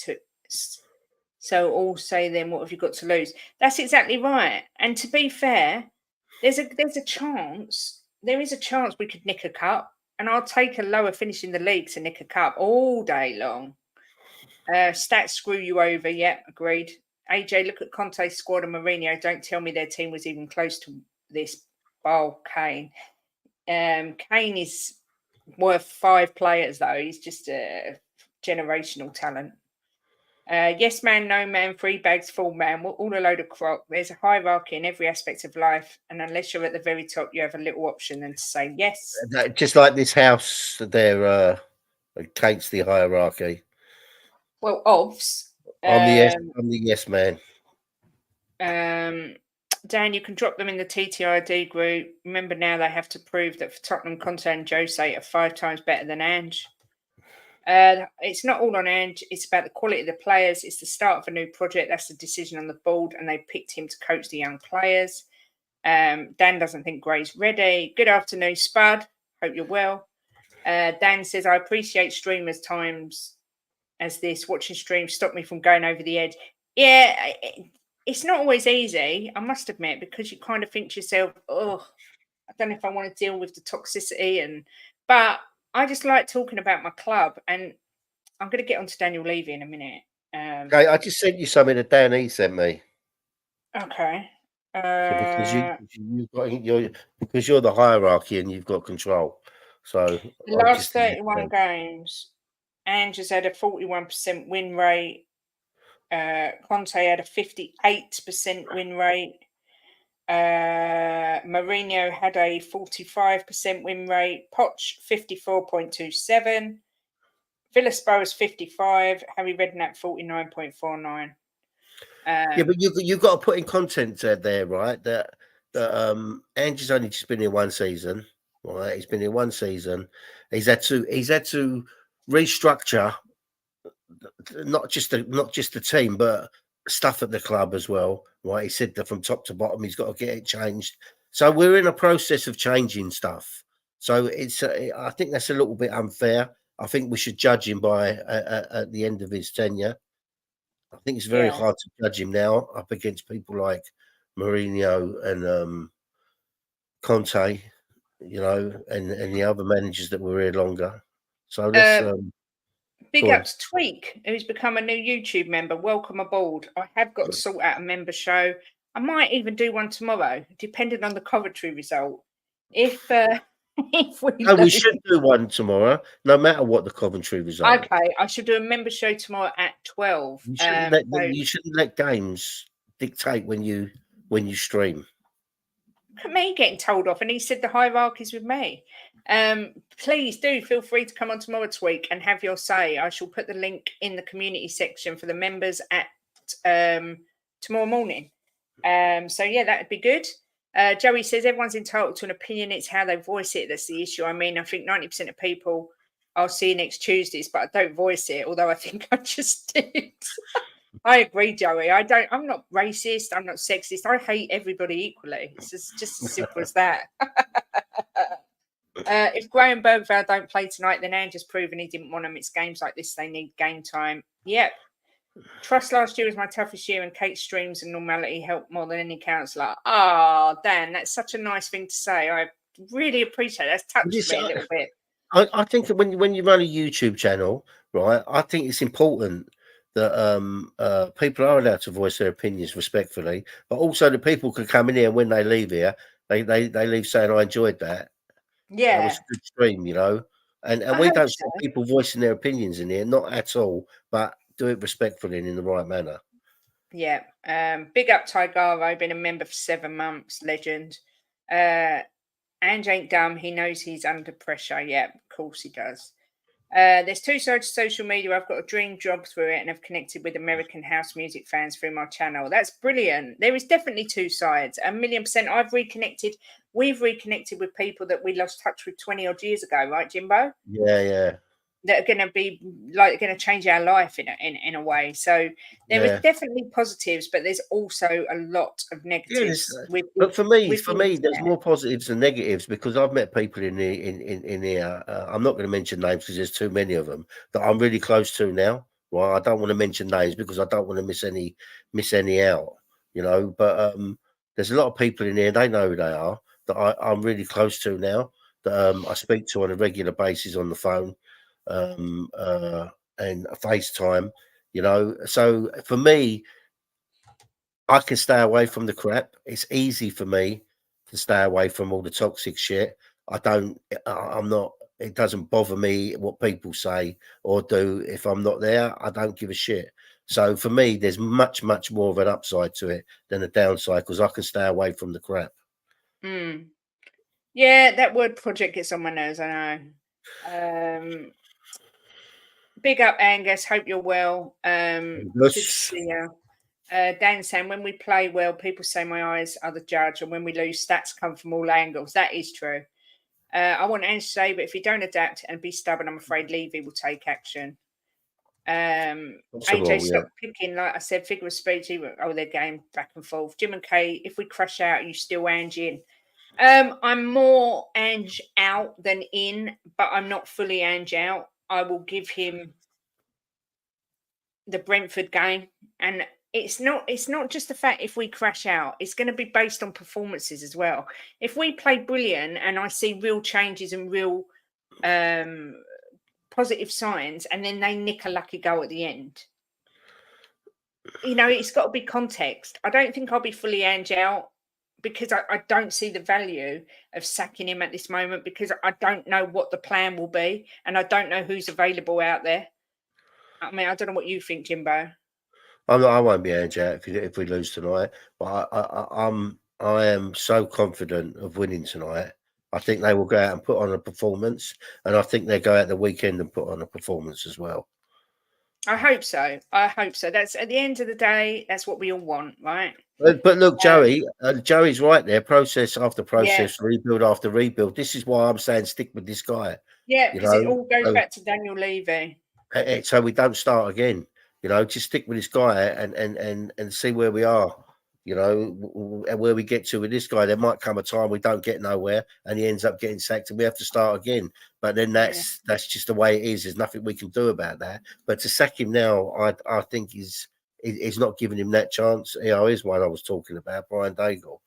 Speaker 1: so all say then, what have you got to lose? That's exactly right. And to be fair, there's a chance. There is a chance we could nick a cup, and I'll take a lower finish in the league to nick a cup all day long. Stats screw you over. Yeah, agreed. AJ, look at Conte's squad and Mourinho. Don't tell me their team was even close to this. Oh, Kane. Kane is worth 5 players, though. He's just a generational talent. Yes man, no man, 3 bags, full man, all a load of crock. There's a hierarchy in every aspect of life, and unless you're at the very top, you have a little option than to say yes.
Speaker 2: Just like this house, they're against the hierarchy.
Speaker 1: Well, obvs.
Speaker 2: I'm the yes man.
Speaker 1: Dan, you can drop them in the TTID group. Remember now they have to prove that for Tottenham, Conte and Jose are 5 times better than Ange. It's not all on Ange. It's about the quality of the players. It's the start of a new project. That's the decision on the board, and they picked him to coach the young players. Dan doesn't think Gray's ready. Good afternoon, Spud. Hope you're well. Dan says, I appreciate streamers times as this. Watching streams stop me from going over the edge. Yeah, it's not always easy, I must admit, because you kind of think to yourself, oh, I don't know if I want to deal with the toxicity. But I just like talking about my club, and I'm going to get on to Daniel Levy in a minute.
Speaker 2: Okay, I just sent you something that Danny sent me.
Speaker 1: Okay.
Speaker 2: Because you're the hierarchy and you've got control. So
Speaker 1: the last 31 games, Ange has had a 41% win rate. Conte had a 58% win rate. Mourinho had a 45% win rate. Poch 54.27. Villa Spurs 55. Harry Redknapp 49.49.
Speaker 2: Yeah, but you've got to put in content there, right? That Ange has only just been in 1 season, right? He's been in 1 season. He's had to restructure not just the team, but stuff at the club as well, right? He said that from top to bottom, he's got to get it changed. So we're in a process of changing stuff. So I think that's a little bit unfair. I think we should judge him by at the end of his tenure. I think it's very hard to judge him now up against people like Mourinho and Conte, you know, and the other managers that were here longer. So let's
Speaker 1: big up to Tweak, who's become a new YouTube member. Welcome aboard. I have got to sort out a member show. I might even do one tomorrow, depending on the Coventry result. If if we
Speaker 2: No, we
Speaker 1: lose.
Speaker 2: should do one tomorrow, no matter what the Coventry result.
Speaker 1: Okay, I should do a member show tomorrow at 12.
Speaker 2: You shouldn't let games dictate when you stream.
Speaker 1: Look at me getting told off, and he said the hierarchy's with me. Please do feel free to come on tomorrow, Tweak, and have your say. I shall put the link in the community section for the members at tomorrow morning. So yeah, that'd be good. Joey says everyone's entitled to an opinion. It's how they voice it that's the issue. I mean, I think 90% of people I'll see you next Tuesdays, but I don't voice it, although I think I just did. I agree, Joey. I'm not racist. I'm not sexist. I hate everybody equally. It's just as simple as that. If Graham Bergvale don't play tonight, then Ange has proven he didn't want them. It's games like this. They need game time. Yep. Trust last year was my toughest year, and Kate's streams and normality helped more than any counsellor. Oh, Dan, that's such a nice thing to say. I really appreciate it. That's touched me a little bit.
Speaker 2: I think that when you run a YouTube channel, right, I think it's important that people are allowed to voice their opinions respectfully, but also that people can come in here and when they leave here, they leave saying, I enjoyed that.
Speaker 1: Yeah.
Speaker 2: That was a good stream, you know. And we don't stop people voicing their opinions in here, not at all, but do it respectfully and in the right manner.
Speaker 1: Yeah. Big up Tigaro, been a member for 7 months, legend. Ange ain't dumb. He knows he's under pressure. Yeah, of course he does. There's 2 sides to social media. I've got a dream job through it, and I've connected with American house music fans through my channel. That's brilliant. There is definitely 2 sides. 1,000,000%. We've reconnected with people that we lost touch with 20 odd years ago, right, Jimbo?
Speaker 2: Yeah.
Speaker 1: That are going to be going to change our life in a way. So there is definitely positives, but there's also a lot of negatives.
Speaker 2: But for me, there's more positives than negatives because I've met people in here. I'm not going to mention names because there's too many of them that I'm really close to now. Well, I don't want to mention names because I don't want to miss any out, you know. But there's a lot of people in here. They know who they are that I'm really close to now. That I speak to on a regular basis on the phone. And FaceTime, you know. So for me, I can stay away from the crap. It's easy for me to stay away from all the toxic shit. I'm not, it doesn't bother me what people say or do. If I'm not there, I don't give a shit. So for me, there's much more of an upside to it than a downside because I can stay away from the crap.
Speaker 1: Yeah, that word project gets on my nerves, I know. Big up, Angus. Hope you're well. Good to see you. Dan saying, when we play well, people say my eyes are the judge, and when we lose, stats come from all angles. That is true. I want Ange to say, but if you don't adapt and be stubborn, I'm afraid Levy will take action. AJ, stop picking, like I said, figure of speech. Their game back and forth. Jim and Kay, if we crush out, you still Ange in. I'm more Ange out than in, but I'm not fully Ange out. I will give him the Brentford game, and it's not just the fact if we crash out, it's going to be based on performances as well. If we play brilliant and I see real changes and real positive signs, and then they nick a lucky goal at the end, you know, it's got to be context. I don't think I'll be fully Ange out because I don't see the value of sacking him at this moment because I don't know what the plan will be and I don't know who's available out there. I mean, I don't know what you think, Jimbo.
Speaker 2: I won't be Ange out if we lose tonight, but I am so confident of winning tonight. I think they will go out and put on a performance, and I think they go out the weekend and put on a performance as well.
Speaker 1: I hope so. That's at the end of the day, that's what we all want, right?
Speaker 2: But look, Joey's right there. Process after process, rebuild after rebuild. This is why I'm saying stick with this guy.
Speaker 1: Yeah, because it all goes back to Daniel Levy.
Speaker 2: So we don't start again. You know, just stick with this guy and see where we are. You know, where we get to with this guy. There might come a time we don't get nowhere, and he ends up getting sacked, and we have to start again. But then that's just the way it is. There's nothing we can do about that. But to sack him now, I think is not giving him that chance. You know, here's one I was talking about, Brian Daigle.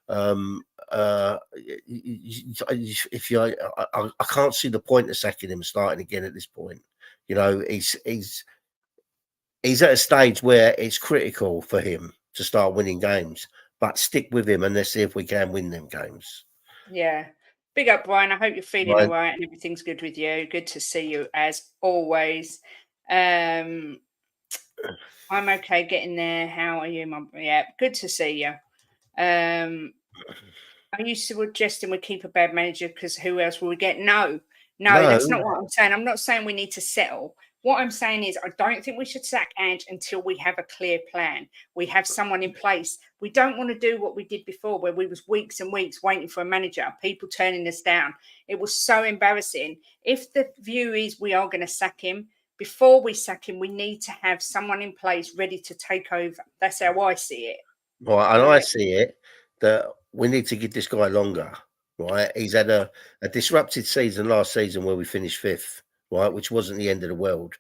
Speaker 2: I can't see the point of sacking him and starting again at this point. You know, he's at a stage where it's critical for him to start winning games, but stick with him and let's see if we can win them games.
Speaker 1: Yeah. Big up, Brian. I hope you're feeling
Speaker 2: Right.
Speaker 1: all right and everything's good with you. Good to see you as always. I'm okay getting there. How are you, Mum? Yeah, good to see you. Are you suggesting we keep a bad manager because who else will we get? No, that's not what I'm saying. I'm not saying we need to settle. What I'm saying is I don't think we should sack Ange until we have a clear plan. We have someone in place. We don't want to do what we did before where we was weeks and weeks waiting for a manager, people turning us down. It was so embarrassing. If the view is we are going to sack him, before we sack him, we need to have someone in place ready to take over. That's how I see it.
Speaker 2: Right, and I see it that we need to give this guy longer. Right, he's had a disrupted season last season where we finished 5th, right, which wasn't the end of the world,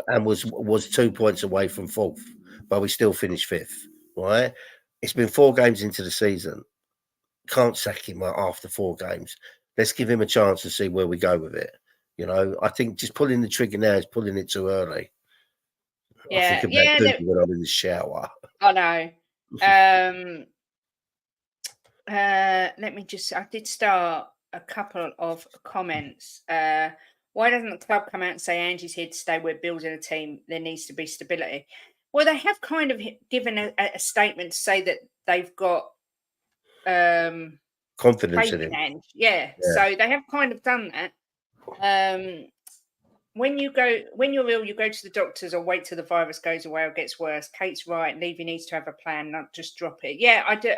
Speaker 2: and was 2 points away from 4th, but we still finished 5th. Right, it's been 4 games into the season. Can't sack him after 4 games. Let's give him a chance to see where we go with it. You know, I think just pulling the trigger now is pulling it too early. I think about doing it when I'm in the shower.
Speaker 1: I know. Let me just, I did start a couple of comments. Why doesn't the club come out and say Angie's here to stay? We're building a team. There needs to be stability. Well, they have kind of given a statement to say that they've got
Speaker 2: confidence in him.
Speaker 1: Ange. Yeah, so they have kind of done that. When you're ill, you go to the doctors or wait till the virus goes away or gets worse. Kate's right. Levy needs to have a plan, not just drop it. Yeah, I do.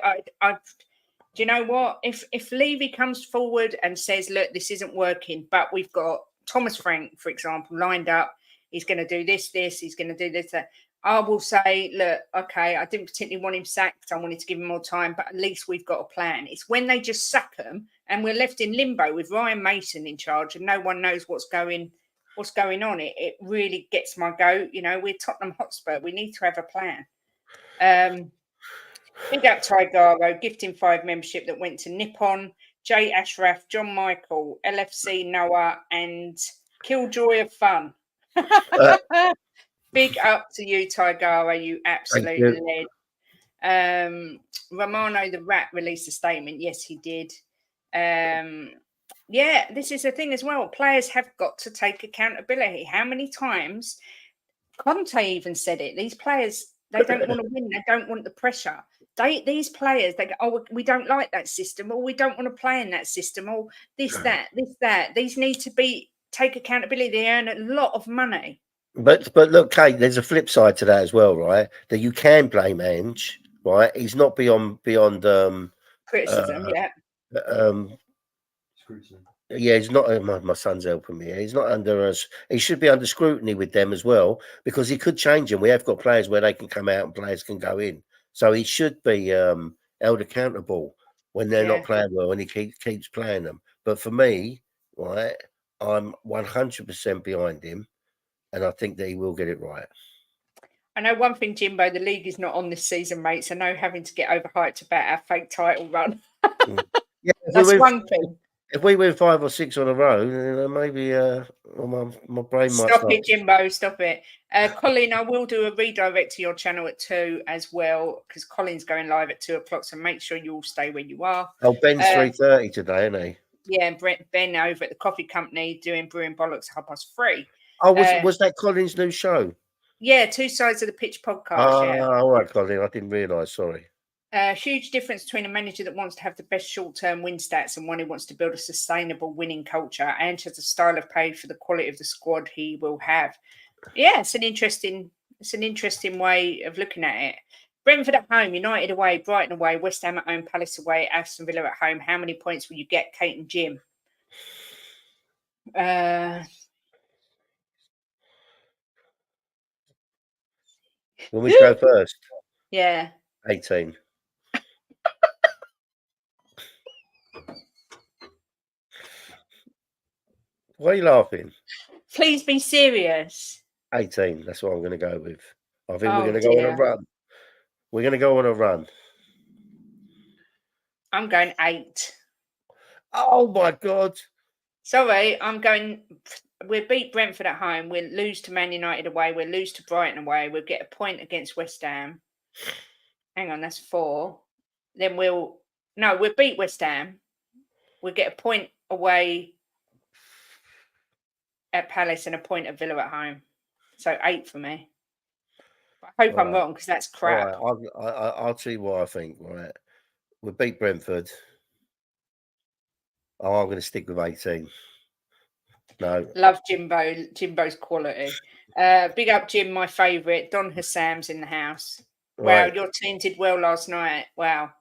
Speaker 1: Do you know what? If Levy comes forward and says, look, this isn't working, but we've got Thomas Frank, for example, lined up. He's going to do this. He's going to do this, that. I will say, look, okay, I didn't particularly want him sacked. I wanted to give him more time, but at least we've got a plan. It's when they just sack them and we're left in limbo with Ryan Mason in charge and no one knows what's going on. It really gets my goat. You know, we're Tottenham Hotspur. We need to have a plan. Big up Tigaro, gifting 5 membership that went to Nippon, Jay Ashraf, John Michael, LFC Noah, and Killjoy of Fun. Big up to you, Tigaro, you absolute lead. Romano the Rat released a statement. Yes, he did. Yeah, this is the thing as well. Players have got to take accountability. How many times? Conte even said it. These players, they don't want to win. They don't want the pressure. These players, they go, oh, we don't like that system, or we don't want to play in that system, or this, that. These need to take accountability. They earn a lot of money.
Speaker 2: But look, Kate, there's a flip side to that as well, right? That you can blame Ange, right? He's not beyond
Speaker 1: criticism,
Speaker 3: Scrutiny.
Speaker 2: Yeah, he's not. My son's helping me. He's not under us. He should be under scrutiny with them as well because he could change them. We have got players where they can come out and players can go in. So he should be held accountable when they're not playing well and he keeps playing them. But for me, right, I'm 100% behind him, and I think that he will get it right.
Speaker 1: I know one thing, Jimbo, the league is not on this season, mate. So no having to get overhyped about our fake title run.
Speaker 2: Yeah,
Speaker 1: that's one thing.
Speaker 2: If we win 5 or 6 on a row, maybe my brain might
Speaker 1: stop it, Jimbo. Stop it, Colin. I will do a redirect to your channel at 2 as well because Colin's going live at 2 o'clock. So make sure you all stay where you are.
Speaker 2: Oh, Ben's 3:30 today, isn't he?
Speaker 1: Yeah, and Ben over at the coffee company doing Brewing Bollocks 3:30.
Speaker 2: Oh, was that Colin's new show?
Speaker 1: Yeah, 2 Sides of the Pitch podcast.
Speaker 2: All right, Colin. I didn't realise. Sorry.
Speaker 1: Huge difference between a manager that wants to have the best short-term win stats and one who wants to build a sustainable winning culture. Ange has a style of play for the quality of the squad he will have. Yeah, it's an interesting way of looking at it. Brentford at home, United away, Brighton away, West Ham at home, Palace away, Aston Villa at home. How many points will you get, Kate and Jim?
Speaker 2: When we go first?
Speaker 1: Yeah.
Speaker 2: 18. Why are you laughing?
Speaker 1: Please be serious.
Speaker 2: 18. That's what I'm going to go with. I think we're going to go on a run. We're going to go on a run.
Speaker 1: I'm going 8.
Speaker 2: Oh, my God.
Speaker 1: Sorry, we'll beat Brentford at home. We'll lose to Man United away. We'll lose to Brighton away. We'll get a point against West Ham. Hang on, that's 4. Then we'll beat West Ham. We'll get a point away at Palace and a point at Villa at home. So 8 for me. I hope I'm wrong because that's crap.
Speaker 2: All right, I'll tell you what I think. Right, we beat Brentford. Oh, I'm going to stick with 18. No,
Speaker 1: Love Jimbo. Jimbo's quality. Big up Jim, my favourite. Don Hassam's in the house.
Speaker 2: right.
Speaker 1: Wow, your team did well last night. Wow.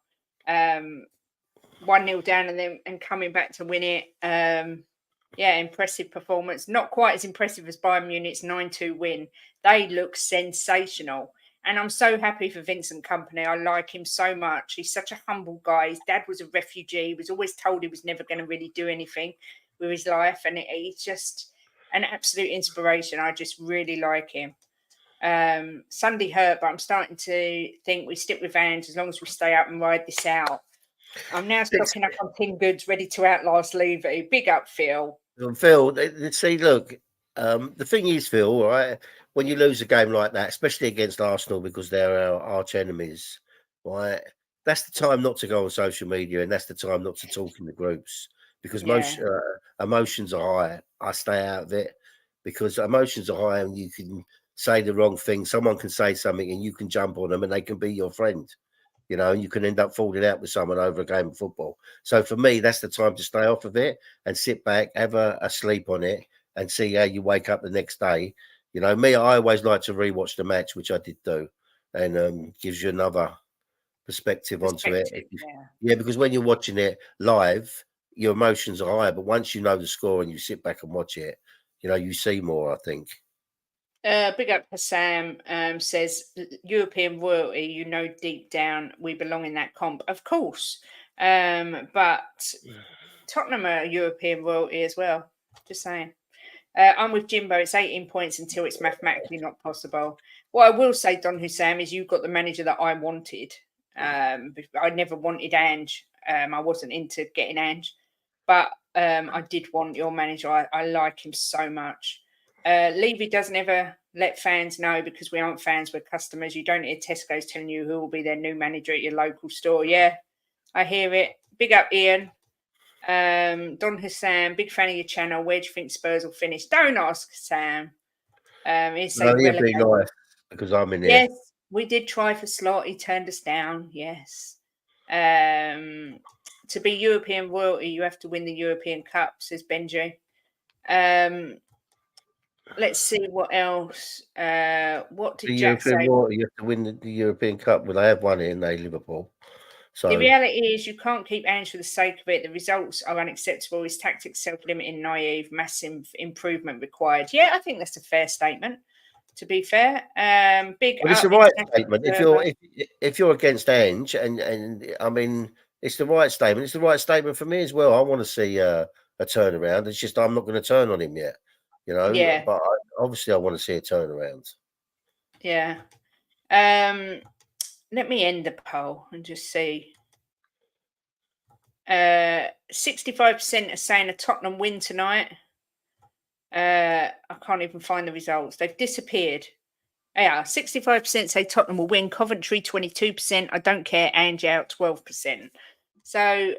Speaker 1: 1-0 down and coming back to win it. Yeah, impressive performance. Not quite as impressive as Bayern Munich's 9-2 win. They look sensational. And I'm so happy for Vincent Kompany. I like him so much. He's such a humble guy. His dad was a refugee. He was always told he was never going to really do anything with his life. And he's just an absolute inspiration. I just really like him. Sunday hurt, but I'm starting to think we stick with Ange as long as we stay up and ride this out. I'm now stocking up on tin goods, ready to outlast Levy. Big up, Phil.
Speaker 2: Phil, see, look, the thing is, Phil, right, when you lose a game like that, especially against Arsenal because they're our arch enemies, right, that's the time not to go on social media and that's the time not to talk in the groups because most emotions are high. I stay out of it because emotions are high and you can say the wrong thing. Someone can say something and you can jump on them and they can be your friend. You know, and you can end up falling out with someone over a game of football. So for me, that's the time to stay off of it and sit back, have a sleep on it, and see how you wake up the next day. You know, me, I always like to rewatch the match, which I did do, and gives you another perspective onto it. Yeah, because when you're watching it live, your emotions are higher, but once you know the score and you sit back and watch it, you know, you see more, I think.
Speaker 1: Big up Sam says European royalty, you know, deep down we belong in that comp, of course. But Tottenham are European royalty as well. Just saying. I'm with Jimbo. It's 18 points until it's mathematically not possible. What I will say, Don Hussam, is you got the manager that I wanted. I never wanted Ange. I wasn't into getting Ange, but I did want your manager. I like him so much. Levy doesn't ever let fans know because we aren't fans, we're customers. You don't hear Tesco's telling you who will be their new manager at your local store. Yeah, I hear it. Big up, Ian. Don Hassan, big fan of your channel. Where do you think Spurs will finish? Don't ask Sam. He'd be
Speaker 2: nice because I'm in here.
Speaker 1: Yes, we did try for slot. He turned us down. Yes. To be European royalty, you have to win the European Cup, says Benji. Let's see what else. What did Jack say?
Speaker 2: You have to win the European Cup. Well, they have won it in Liverpool. So
Speaker 1: the reality is you can't keep Ange for the sake of it. The results are unacceptable. His tactics self-limiting, naive, massive improvement required. Yeah, I think that's a fair statement. To be fair,
Speaker 2: it's the right statement. If you're against Ange, and I mean, it's the right statement. It's the right statement for me as well. I want to see a turnaround. It's just I'm not going to turn on him yet, you know.
Speaker 1: Yeah.
Speaker 2: But obviously, I want to see a turnaround.
Speaker 1: Yeah. Let me end the poll and just see. 65% are saying a Tottenham win tonight. I can't even find the results. They've disappeared. Yeah, 65% say Tottenham will win. Coventry, 22%. I don't care. Ange out, 12%. So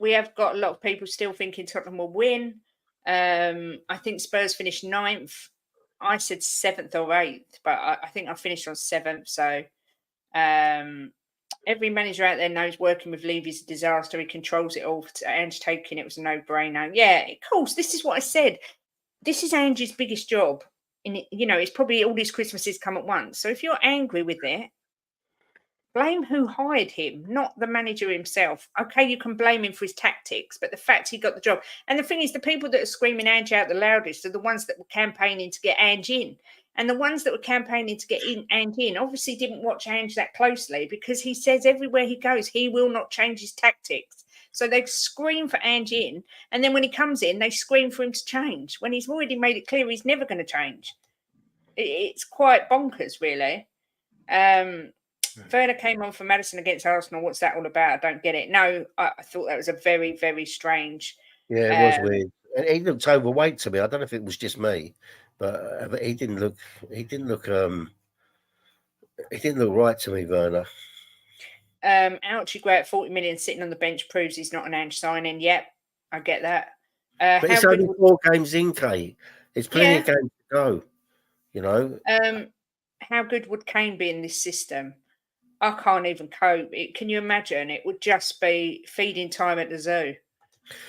Speaker 1: we have got a lot of people still thinking Tottenham will win. I think Spurs finished 9th. I said 7th or 8th, but I think I finished on 7th. So every manager out there knows working with Levy's a disaster. He controls it all. Ange taking it was a no-brainer. Yeah, of course. This is what I said. This is Ange's biggest job. It's probably all these Christmases come at once. So if you're angry with it, blame who hired him, not the manager himself. Okay, you can blame him for his tactics, but the fact he got the job. And the thing is, the people that are screaming Ange out the loudest are the ones that were campaigning to get Ange in. And the ones that were campaigning to get Ange in obviously didn't watch Ange that closely because he says everywhere he goes, he will not change his tactics. So they scream for Ange in. And then when he comes in, they scream for him to change when he's already made it clear he's never going to change. It's quite bonkers, really. Werner came on for Maddison against Arsenal. What's that all about? I don't get it. No, I thought that was a very, very strange.
Speaker 2: Yeah, it was weird. And he looked overweight to me. I don't know if it was just me, but he didn't look. He didn't look right to me, Werner.
Speaker 1: Archie Gray at 40 million sitting on the bench proves he's not an Ange signing. Yep, I get that.
Speaker 2: But it's only 4 games in, Kate. There's plenty of games to go, you know.
Speaker 1: How good would Kane be in this system? I can't even cope. Can you imagine? It would just be feeding time at the zoo.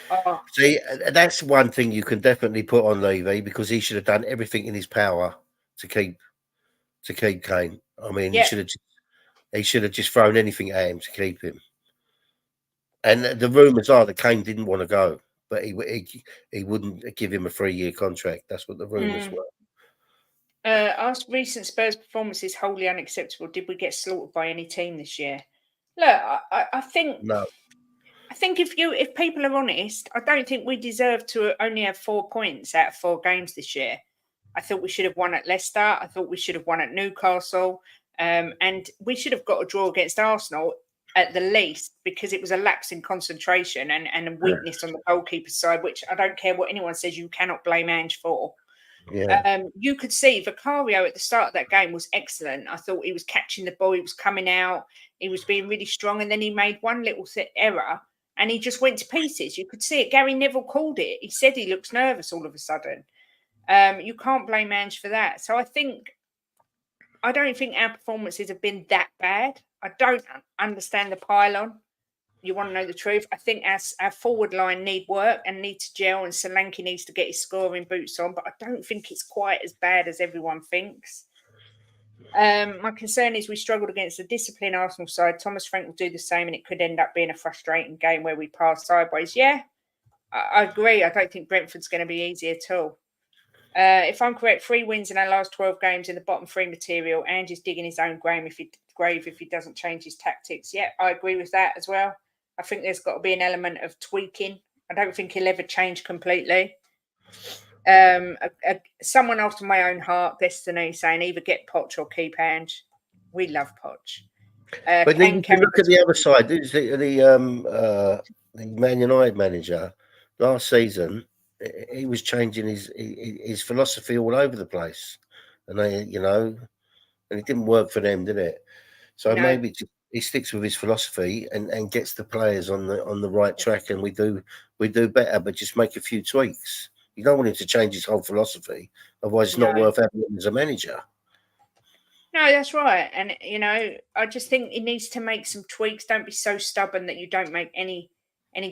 Speaker 1: Oh.
Speaker 2: See, that's one thing you can definitely put on Levy, because he should have done everything in his power to keep Kane. I mean, he should have just thrown anything at him to keep him. And the rumours are that Kane didn't want to go, but he wouldn't give him a 3-year contract. That's what the rumours were.
Speaker 1: Asked recent Spurs performances wholly unacceptable. Did we get slaughtered by any team this year? Look, I think
Speaker 2: no.
Speaker 1: I think if people are honest, I don't think we deserve to only have 4 points out of 4 games this year. I thought we should have won at Leicester. I thought we should have won at Newcastle, and we should have got a draw against Arsenal at the least, because it was a lapse in concentration and a weakness on the goalkeeper's side, which I don't care what anyone says, you cannot blame Ange for.
Speaker 2: Yeah.
Speaker 1: You could see Vicario at the start of that game was excellent. I thought he was catching the ball, he was coming out, he was being really strong, and then he made one little error and he just went to pieces. You could see it. Gary Neville called it. He said he looks nervous all of a sudden. You can't blame Ange for that. So I don't think our performances have been that bad. I don't understand the pylon. You want to know the truth? I think our forward line need work and need to gel, and Solanke needs to get his scoring boots on, but I don't think it's quite as bad as everyone thinks. My concern is we struggled against a disciplined Arsenal side. Thomas Frank will do the same, and it could end up being a frustrating game where we pass sideways. Yeah, I agree. I don't think Brentford's going to be easy at all. If I'm correct, 3 wins in our last 12 games in the bottom 3 material. Ange is digging his own grave if he doesn't change his tactics. Yeah, I agree with that as well. I think there's got to be an element of tweaking. I don't think he'll ever change completely. Someone after my own heart, Destiny, saying either get Poch or keep Ange. We love Poch.
Speaker 2: But then you can look at the other side. The Man United manager last season, he was changing his philosophy all over the place, and and it didn't work for them, did it? So maybe he sticks with his philosophy and gets the players on the right track, and we do better, but just make a few tweaks. You don't want him to change his whole philosophy, otherwise it's not worth having him as a manager.
Speaker 1: No, that's right. And I just think he needs to make some tweaks. Don't be so stubborn that you don't make any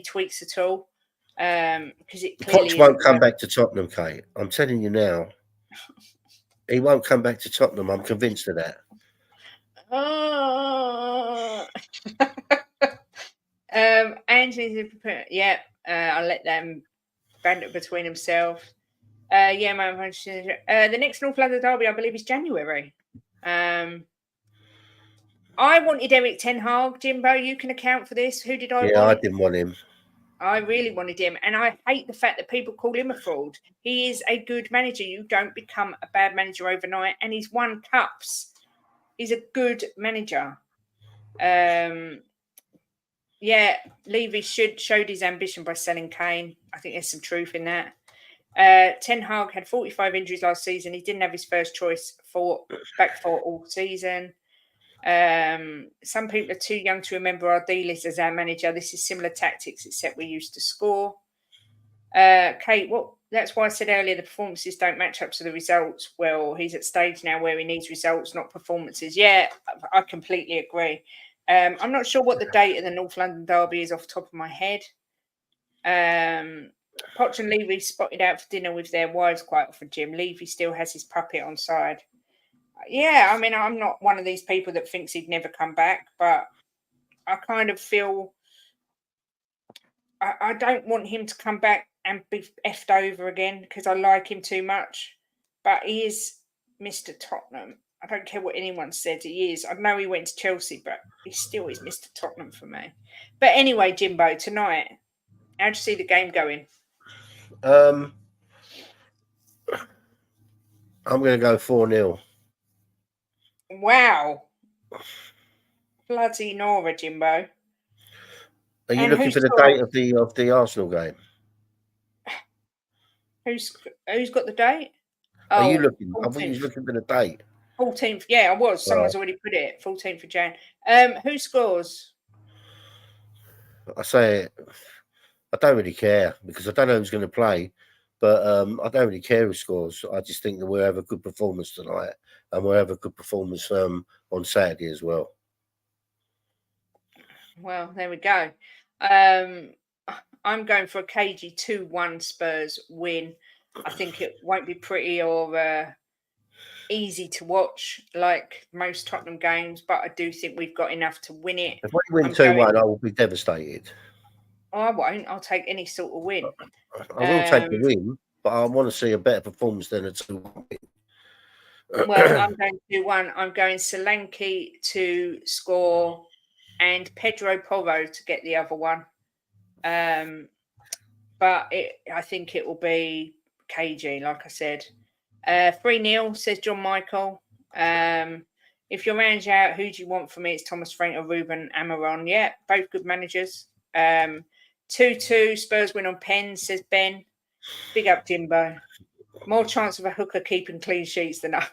Speaker 1: tweaks at all. Because it clearly
Speaker 2: Poch won't come back to Tottenham, Kate. I'm telling you now. He won't come back to Tottenham. I'm convinced of that.
Speaker 1: Anthony's prepared. Yeah, I'll let them band it between themselves. The next North London derby, I believe, is January. I wanted Eric Ten Hag. Jimbo, you can account for this. Who did I want?
Speaker 2: Yeah, I didn't want him.
Speaker 1: I really wanted him, and I hate the fact that people call him a fraud. He is a good manager. You don't become a bad manager overnight, and he's won cups. He's a good manager. Levy showed his ambition by selling Kane. I think there's some truth in that. Ten Hag had 45 injuries last season. He didn't have his first choice back for all season. Some people are too young to remember our D-list as our manager. This is similar tactics, except we used to score. Kate, that's why I said earlier the performances don't match up to the results. Well, he's at stage now where he needs results, not performances. Yeah, I completely agree. I'm not sure what the date of the North London derby is off the top of my head. Poch and Levy spotted out for dinner with their wives quite often, Jim. Levy still has his puppet on side. Yeah, I mean, I'm not one of these people that thinks he'd never come back, but I kind of feel I don't want him to come back and be effed over again because I like him too much. But he is Mr. Tottenham. I don't care what anyone said. He is. I know he went to Chelsea, but he still is Mr. Tottenham for me. But anyway, Jimbo, tonight, how do you see the game going?
Speaker 2: I'm going to go 4-0.
Speaker 1: Wow. Bloody Nora, Jimbo.
Speaker 2: Are you looking for the date of the Arsenal game?
Speaker 1: Who's got the date?
Speaker 2: Are you looking?
Speaker 1: 14th.
Speaker 2: I thought you was looking for the date.
Speaker 1: 14th. Yeah, I was. Someone's already put it. 14th of Jan. Who scores?
Speaker 2: I say I don't really care because I don't know who's going to play, but I don't really care who scores. I just think that we'll have a good performance tonight, and we'll have a good performance on Saturday as well.
Speaker 1: Well, there we go. I'm going for a cagey 2-1 Spurs win. I think it won't be pretty or easy to watch like most Tottenham games, but I do think we've got enough to win it.
Speaker 2: If we win 2-1, I will be devastated.
Speaker 1: Oh, I won't. I'll take any sort of win.
Speaker 2: I will take the win, but I want to see a better performance than a 2-1 win.
Speaker 1: Well, I'm going 2-1. I'm going Solanke to score and Pedro Porro to get the other one. But I think it will be cagey, like I said. 3-0, says John Michael. If your man's out, who do you want for me? It's Thomas Frank or Ruben Amaron. Yeah, both good managers. 2-2, Spurs win on pens, says Ben. Big up, Jimbo. More chance of a hooker keeping clean sheets than us.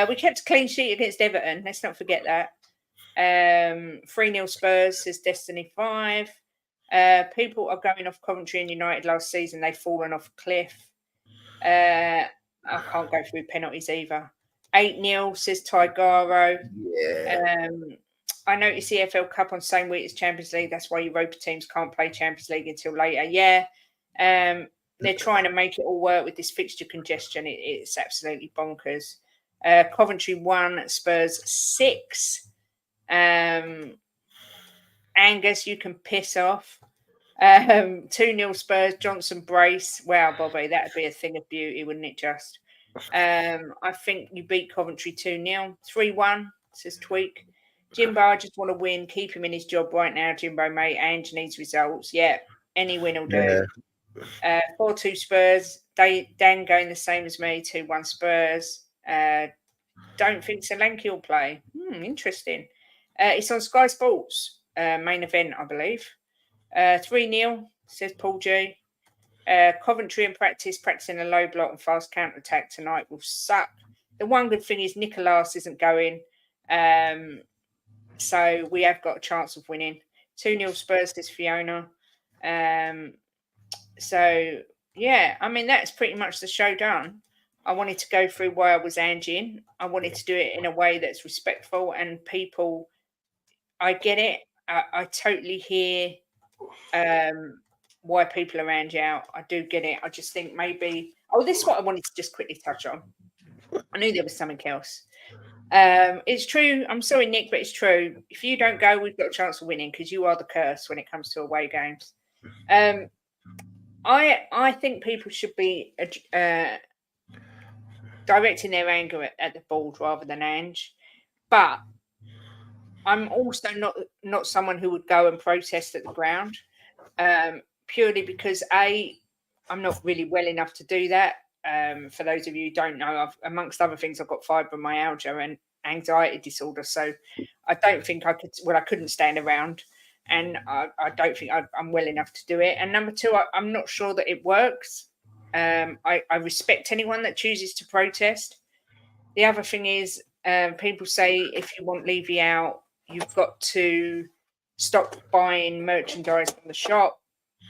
Speaker 1: We kept a clean sheet against Everton. Let's not forget that. 3-0 Spurs, says Destiny 5. People are going off Coventry and United last season. They've fallen off a cliff. I can't go through penalties either. 8-0, says Tigaro.
Speaker 2: Yeah.
Speaker 1: I noticed the FL Cup on same week as Champions League. That's why Europa teams can't play Champions League until later. Yeah. They're trying to make it all work with this fixture congestion. It's absolutely bonkers. Coventry 1, Spurs 6. Angus, you can piss off. 2-0 Spurs, Johnson brace. Wow, Bobby, that would be a thing of beauty, wouldn't it just? I think you beat Coventry 2-0. 3-1, says Tweak. Jimbo, I just want to win. Keep him in his job right now, Jimbo, mate. Ange needs results. Yeah, any win will do. 4-2 Spurs. Dan going the same as me. 2-1 Spurs. Don't think Solanke will play. Interesting. It's on Sky Sports main event, I believe. 3-0, says Paul G. Coventry in practicing a low block and fast counter attack tonight will suck. The one good thing is Nicolas isn't going. So we have got a chance of winning. 2-0 Spurs, says Fiona. So, yeah, I mean, that's pretty much the show done. I wanted to go through why I was Anging. I wanted to do it in a way that's respectful and people, I get it. I totally hear why people are Ange out. I do get it. I just think maybe, this is what I wanted to just quickly touch on. I knew there was something else. It's true. I'm sorry, Nick, but it's true. If you don't go, we've got a chance of winning because you are the curse when it comes to away games. I think people should be directing their anger at the board rather than Ange. But I'm also not someone who would go and protest at the ground, purely because I'm not really well enough to do that. For those of you who don't know, amongst other things, I've got fibromyalgia and anxiety disorder. So I don't think I could. Well, I couldn't stand around, and I don't think I'm well enough to do it. And number two, I'm not sure that it works. I respect anyone that chooses to protest. The other thing is, people say if you want Levy out, you've got to stop buying merchandise from the shop.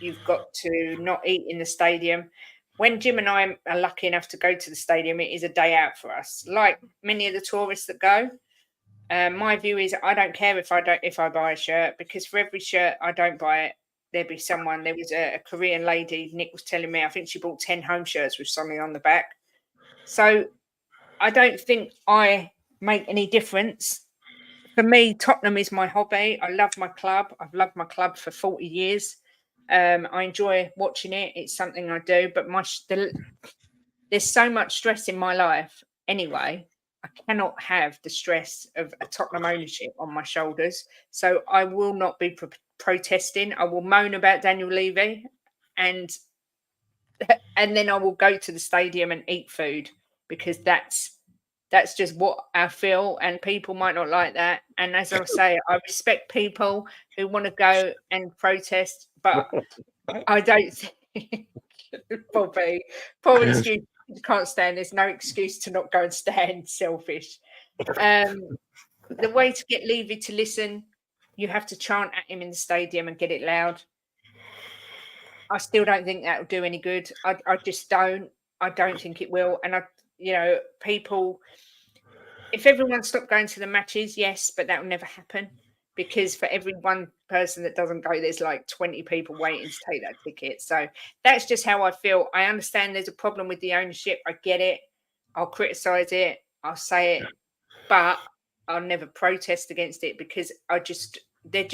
Speaker 1: You've got to not eat in the stadium. When Jim and I are lucky enough to go to the stadium, it is a day out for us. Like many of the tourists that go, my view is I don't care if I buy a shirt, because for every shirt I don't buy it, there'd be someone. There was a Korean lady, Nick was telling me, I think she bought 10 home shirts with something on the back. So I don't think I make any difference. For me, Tottenham is my hobby. I love my club. I've loved my club for 40 years. I enjoy watching it. It's something I do. But there's so much stress in my life anyway. I cannot have the stress of a Tottenham ownership on my shoulders. So I will not be protesting. I will moan about Daniel Levy, and then I will go to the stadium and eat food, because that's just what I feel, and people might not like that. And as I say, I respect people who want to go and protest, but I don't think, Bobby, poor excuse, you can't stand. There's no excuse to not go and stand. Selfish. The way to get Levy to listen you have to chant at him in the stadium and get it loud. I still don't think that will do any good. I just don't. I don't think it will. And people, if everyone stopped going to the matches, yes, but that will never happen because for every one person that doesn't go, there's like 20 people waiting to take that ticket. So that's just how I feel. I understand there's a problem with the ownership. I get it. I'll criticize it. I'll say it, but I'll never protest against it because they're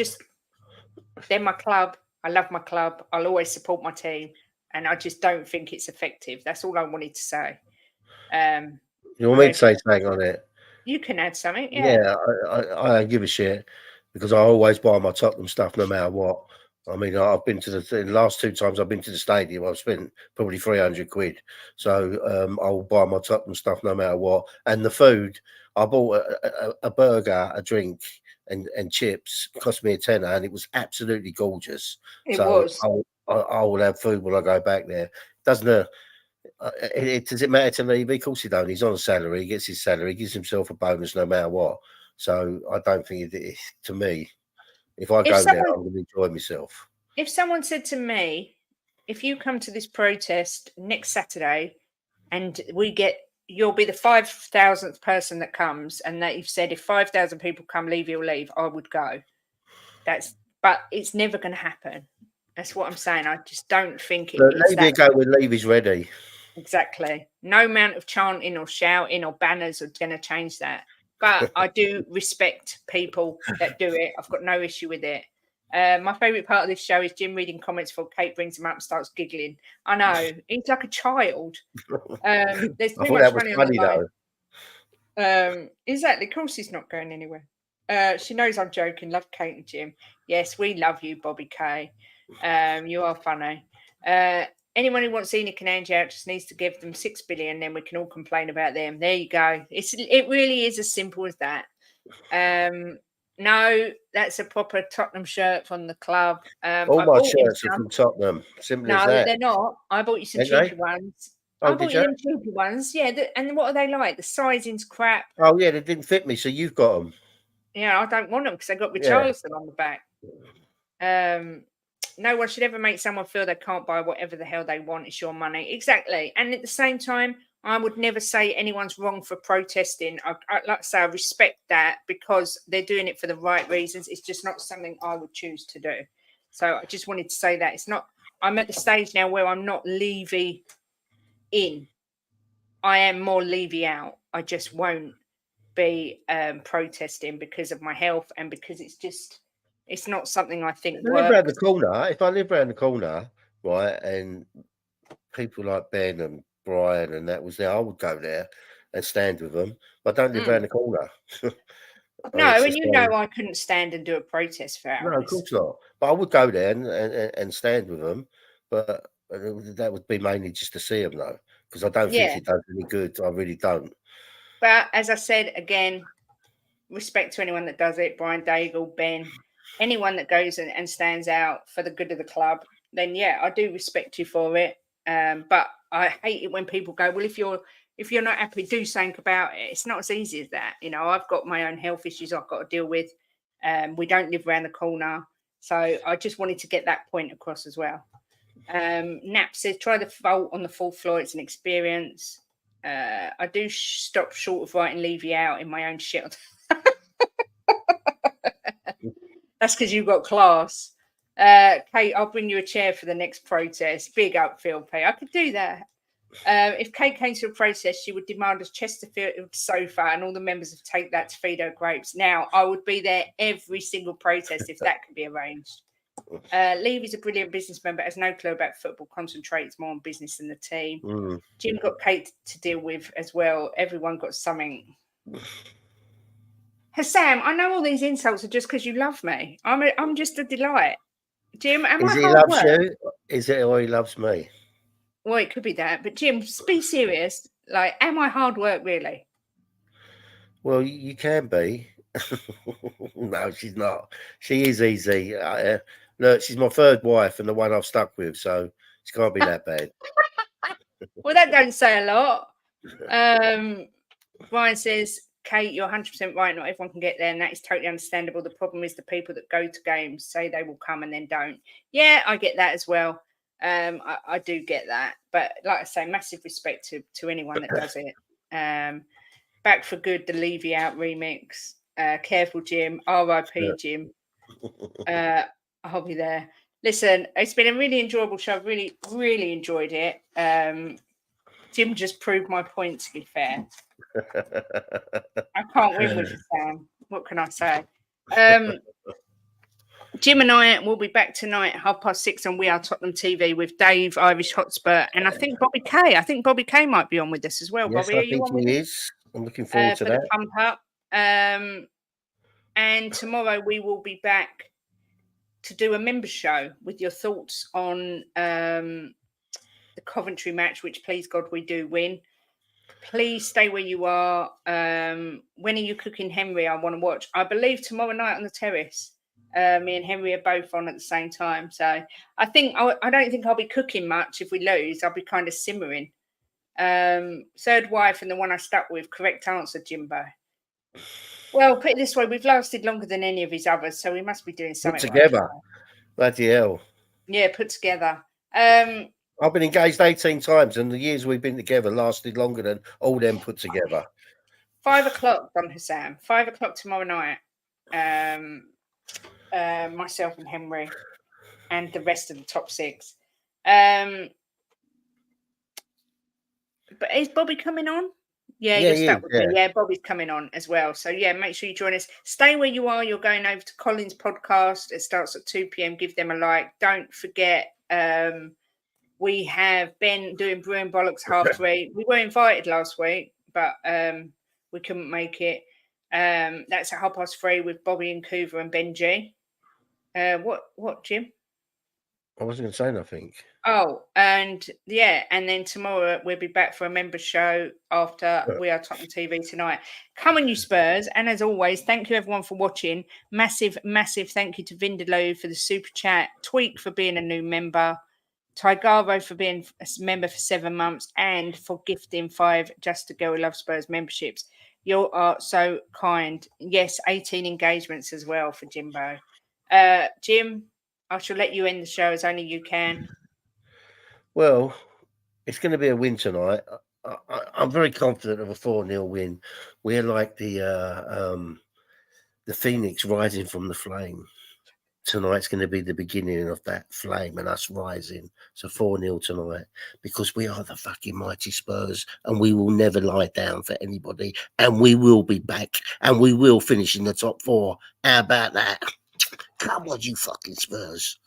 Speaker 1: my club. I love my club. I'll always support my team. And I just don't think it's effective. That's all I wanted to say.
Speaker 2: You want me to say something on it?
Speaker 1: You can add something, yeah.
Speaker 2: I don't give a shit because I always buy my Tottenham stuff no matter what. I mean, I've been to the last 2 times I've been to the stadium, I've spent probably 300 quid. So I'll buy my Tottenham stuff no matter what. And the food, I bought a burger, a drink, and chips. It cost me a tenner, and it was absolutely gorgeous.
Speaker 1: It was.
Speaker 2: I will have food when I go back there. Does it matter to Levy? Of course he don't. He's on a salary. He gets his salary. He gives himself a bonus no matter what. So I don't think to me, if I go there, I'm going to enjoy myself.
Speaker 1: If someone said to me, if you come to this protest next Saturday and you'll be the 5,000th person that comes, and that you've said if 5,000 people come, Levy will leave, I would go. But it's never going to happen. That's what I'm saying. I just don't think it is.
Speaker 2: Levy go when Levy's ready.
Speaker 1: Exactly. No amount of chanting or shouting or banners are going to change that. But I do respect people that do it. I've got no issue with it. My favourite part of this show is Jim reading comments before Kate brings him up and starts giggling. I know. He's like a child. There's too much money on the line. Exactly. Of course he's not going anywhere. She knows I'm joking. Love Kate and Jim. Yes, we love you, Bobby Kay. You are funny. Anyone who wants Im Ange out just needs to give them 6 billion, then we can all complain about them. There you go. It really is as simple as that. No, that's a proper Tottenham shirt from the club.
Speaker 2: All my shirts are from Tottenham. Simple as that.
Speaker 1: No, they're not. I bought you some cheapy ones. I bought you them cheapy ones. Yeah, and what are they like? The sizing's crap.
Speaker 2: Oh, yeah, they didn't fit me, so you've got them.
Speaker 1: Yeah, I don't want them because they got Richarlison on the back. No one should ever make someone feel they can't buy whatever the hell they want. It's your money. Exactly. And at the same time, I would never say anyone's wrong for protesting. I like to say I respect that because they're doing it for the right reasons. It's just not something I would choose to do. So I just wanted to say that. It's not, I'm at the stage now where I'm not Levy in. I am more Levy out. I just won't be protesting because of my health and because it's not something I think works.
Speaker 2: If I live around the corner, right, and people like Ben and Brian and that was there, I would go there and stand with them. But I don't live around the corner.
Speaker 1: No, and I couldn't stand and do a protest for hours.
Speaker 2: No, of course not. But I would go there and stand with them. But that would be mainly just to see them, though, because I don't think it does any good. I really don't.
Speaker 1: But as I said, again, respect to anyone that does it. Brian Daigle, Ben, anyone that goes and stands out for the good of the club, then yeah, I do respect you for it. But I hate it when people go, well, if you're not happy, do something about it. It's not as easy as that. I've got my own health issues I've got to deal with. We don't live around the corner. So I just wanted to get that point across as well. Nap says, try the vault on the 4th floor. It's an experience. I do stop short of writing Levy out in my own shit. That's because you've got class. Kate, I'll bring you a chair for the next protest. Big up, Phil P. I could do that. If Kate came to a protest, she would demand a Chesterfield sofa and all the members would take that to feed her grapes. Now, I would be there every single protest if that could be arranged. Levy's a brilliant businessman, but has no clue about football, concentrates more on business than the team. Jim got Kate to deal with as well. Everyone got something. Sam, I know all these insults are just because you love me. I'm just a delight. Jim,
Speaker 2: Is it or he loves me?
Speaker 1: Well, it could be that. But Jim, be serious. Like, am I hard work, really?
Speaker 2: Well, you can be. No, she's not. She is easy. Look, she's my 3rd wife and the one I've stuck with, so she can't be that bad.
Speaker 1: Well, that don't say a lot. Brian says, Kate, you're 100% right. Not everyone can get there, and that is totally understandable. The problem is the people that go to games say they will come and then don't. Yeah, I get that as well. I do get that. But like I say, massive respect to anyone that does it. Back for Good, the Levy Out remix. Careful, Jim. R.I.P. Jim. I'll be there. Listen, it's been a really enjoyable show. I've really, really enjoyed it. Jim just proved my point, to be fair. I can't win with you, Sam. What can I say? Jim and I will be back tonight at 6:30 on We Are Tottenham TV with Dave, Irish Hotspur, and I think Bobby Kay. I think Bobby Kay might be on with us as well.
Speaker 2: Yes,
Speaker 1: Bobby,
Speaker 2: I
Speaker 1: are you
Speaker 2: think
Speaker 1: on?
Speaker 2: he is. I'm looking forward to
Speaker 1: for
Speaker 2: that.
Speaker 1: the pump up. And tomorrow we will be back to do a member show with your thoughts on the Coventry match, which please God we do win. Please stay where you are. When are you cooking, Henry? I want to watch. I believe tomorrow night on the terrace. Me and Henry are both on at the same time. So I don't think I'll be cooking much if we lose. I'll be kind of simmering. Third wife and the one I stuck with. Correct answer, Jimbo. Well, put it this way, we've lasted longer than any of his others, so we must be doing something
Speaker 2: Put together.
Speaker 1: right.
Speaker 2: Bloody hell.
Speaker 1: Yeah, put together.
Speaker 2: I've been engaged 18 times, and the years we've been together lasted longer than all them put together.
Speaker 1: 5 o'clock, Don Hassan. 5 o'clock tomorrow night. Myself and Henry and the rest of the top 6. But is Bobby coming on? Yeah, you're stuck with me. Yeah, Bobby's coming on as well. So, yeah, make sure you join us. Stay where you are. You're going over to Colin's podcast. It starts at 2 p.m. Give them a like. Don't forget, we have been doing Brew and Bollocks 3:30. We were invited last week, but we couldn't make it. That's at 3:30 with Bobby and Coover and Benji. What, Jim?
Speaker 2: I wasn't going to say nothing.
Speaker 1: Oh, and then tomorrow we'll be back for a member show after We Are Tottenham TV tonight. Come on, you Spurs. And as always, thank you everyone for watching. Massive, massive thank you to Vindaloo for the super chat, Tweak for being a new member, Tigaro for being a member for 7 months, and for gifting 5 Just a Girl Who Loves Spurs memberships. You are so kind. Yes, 18 engagements as well for Jimbo. Jim, I shall let you end the show as only you can.
Speaker 2: Well, it's going to be a win tonight. I'm very confident of a 4-0 win. We're like the phoenix rising from the flame. Tonight's going to be the beginning of that flame and us rising. So 4-0 tonight, because we are the fucking mighty Spurs, and we will never lie down for anybody, and we will be back, and we will finish in the top 4. How about that? Come on, you fucking Spurs.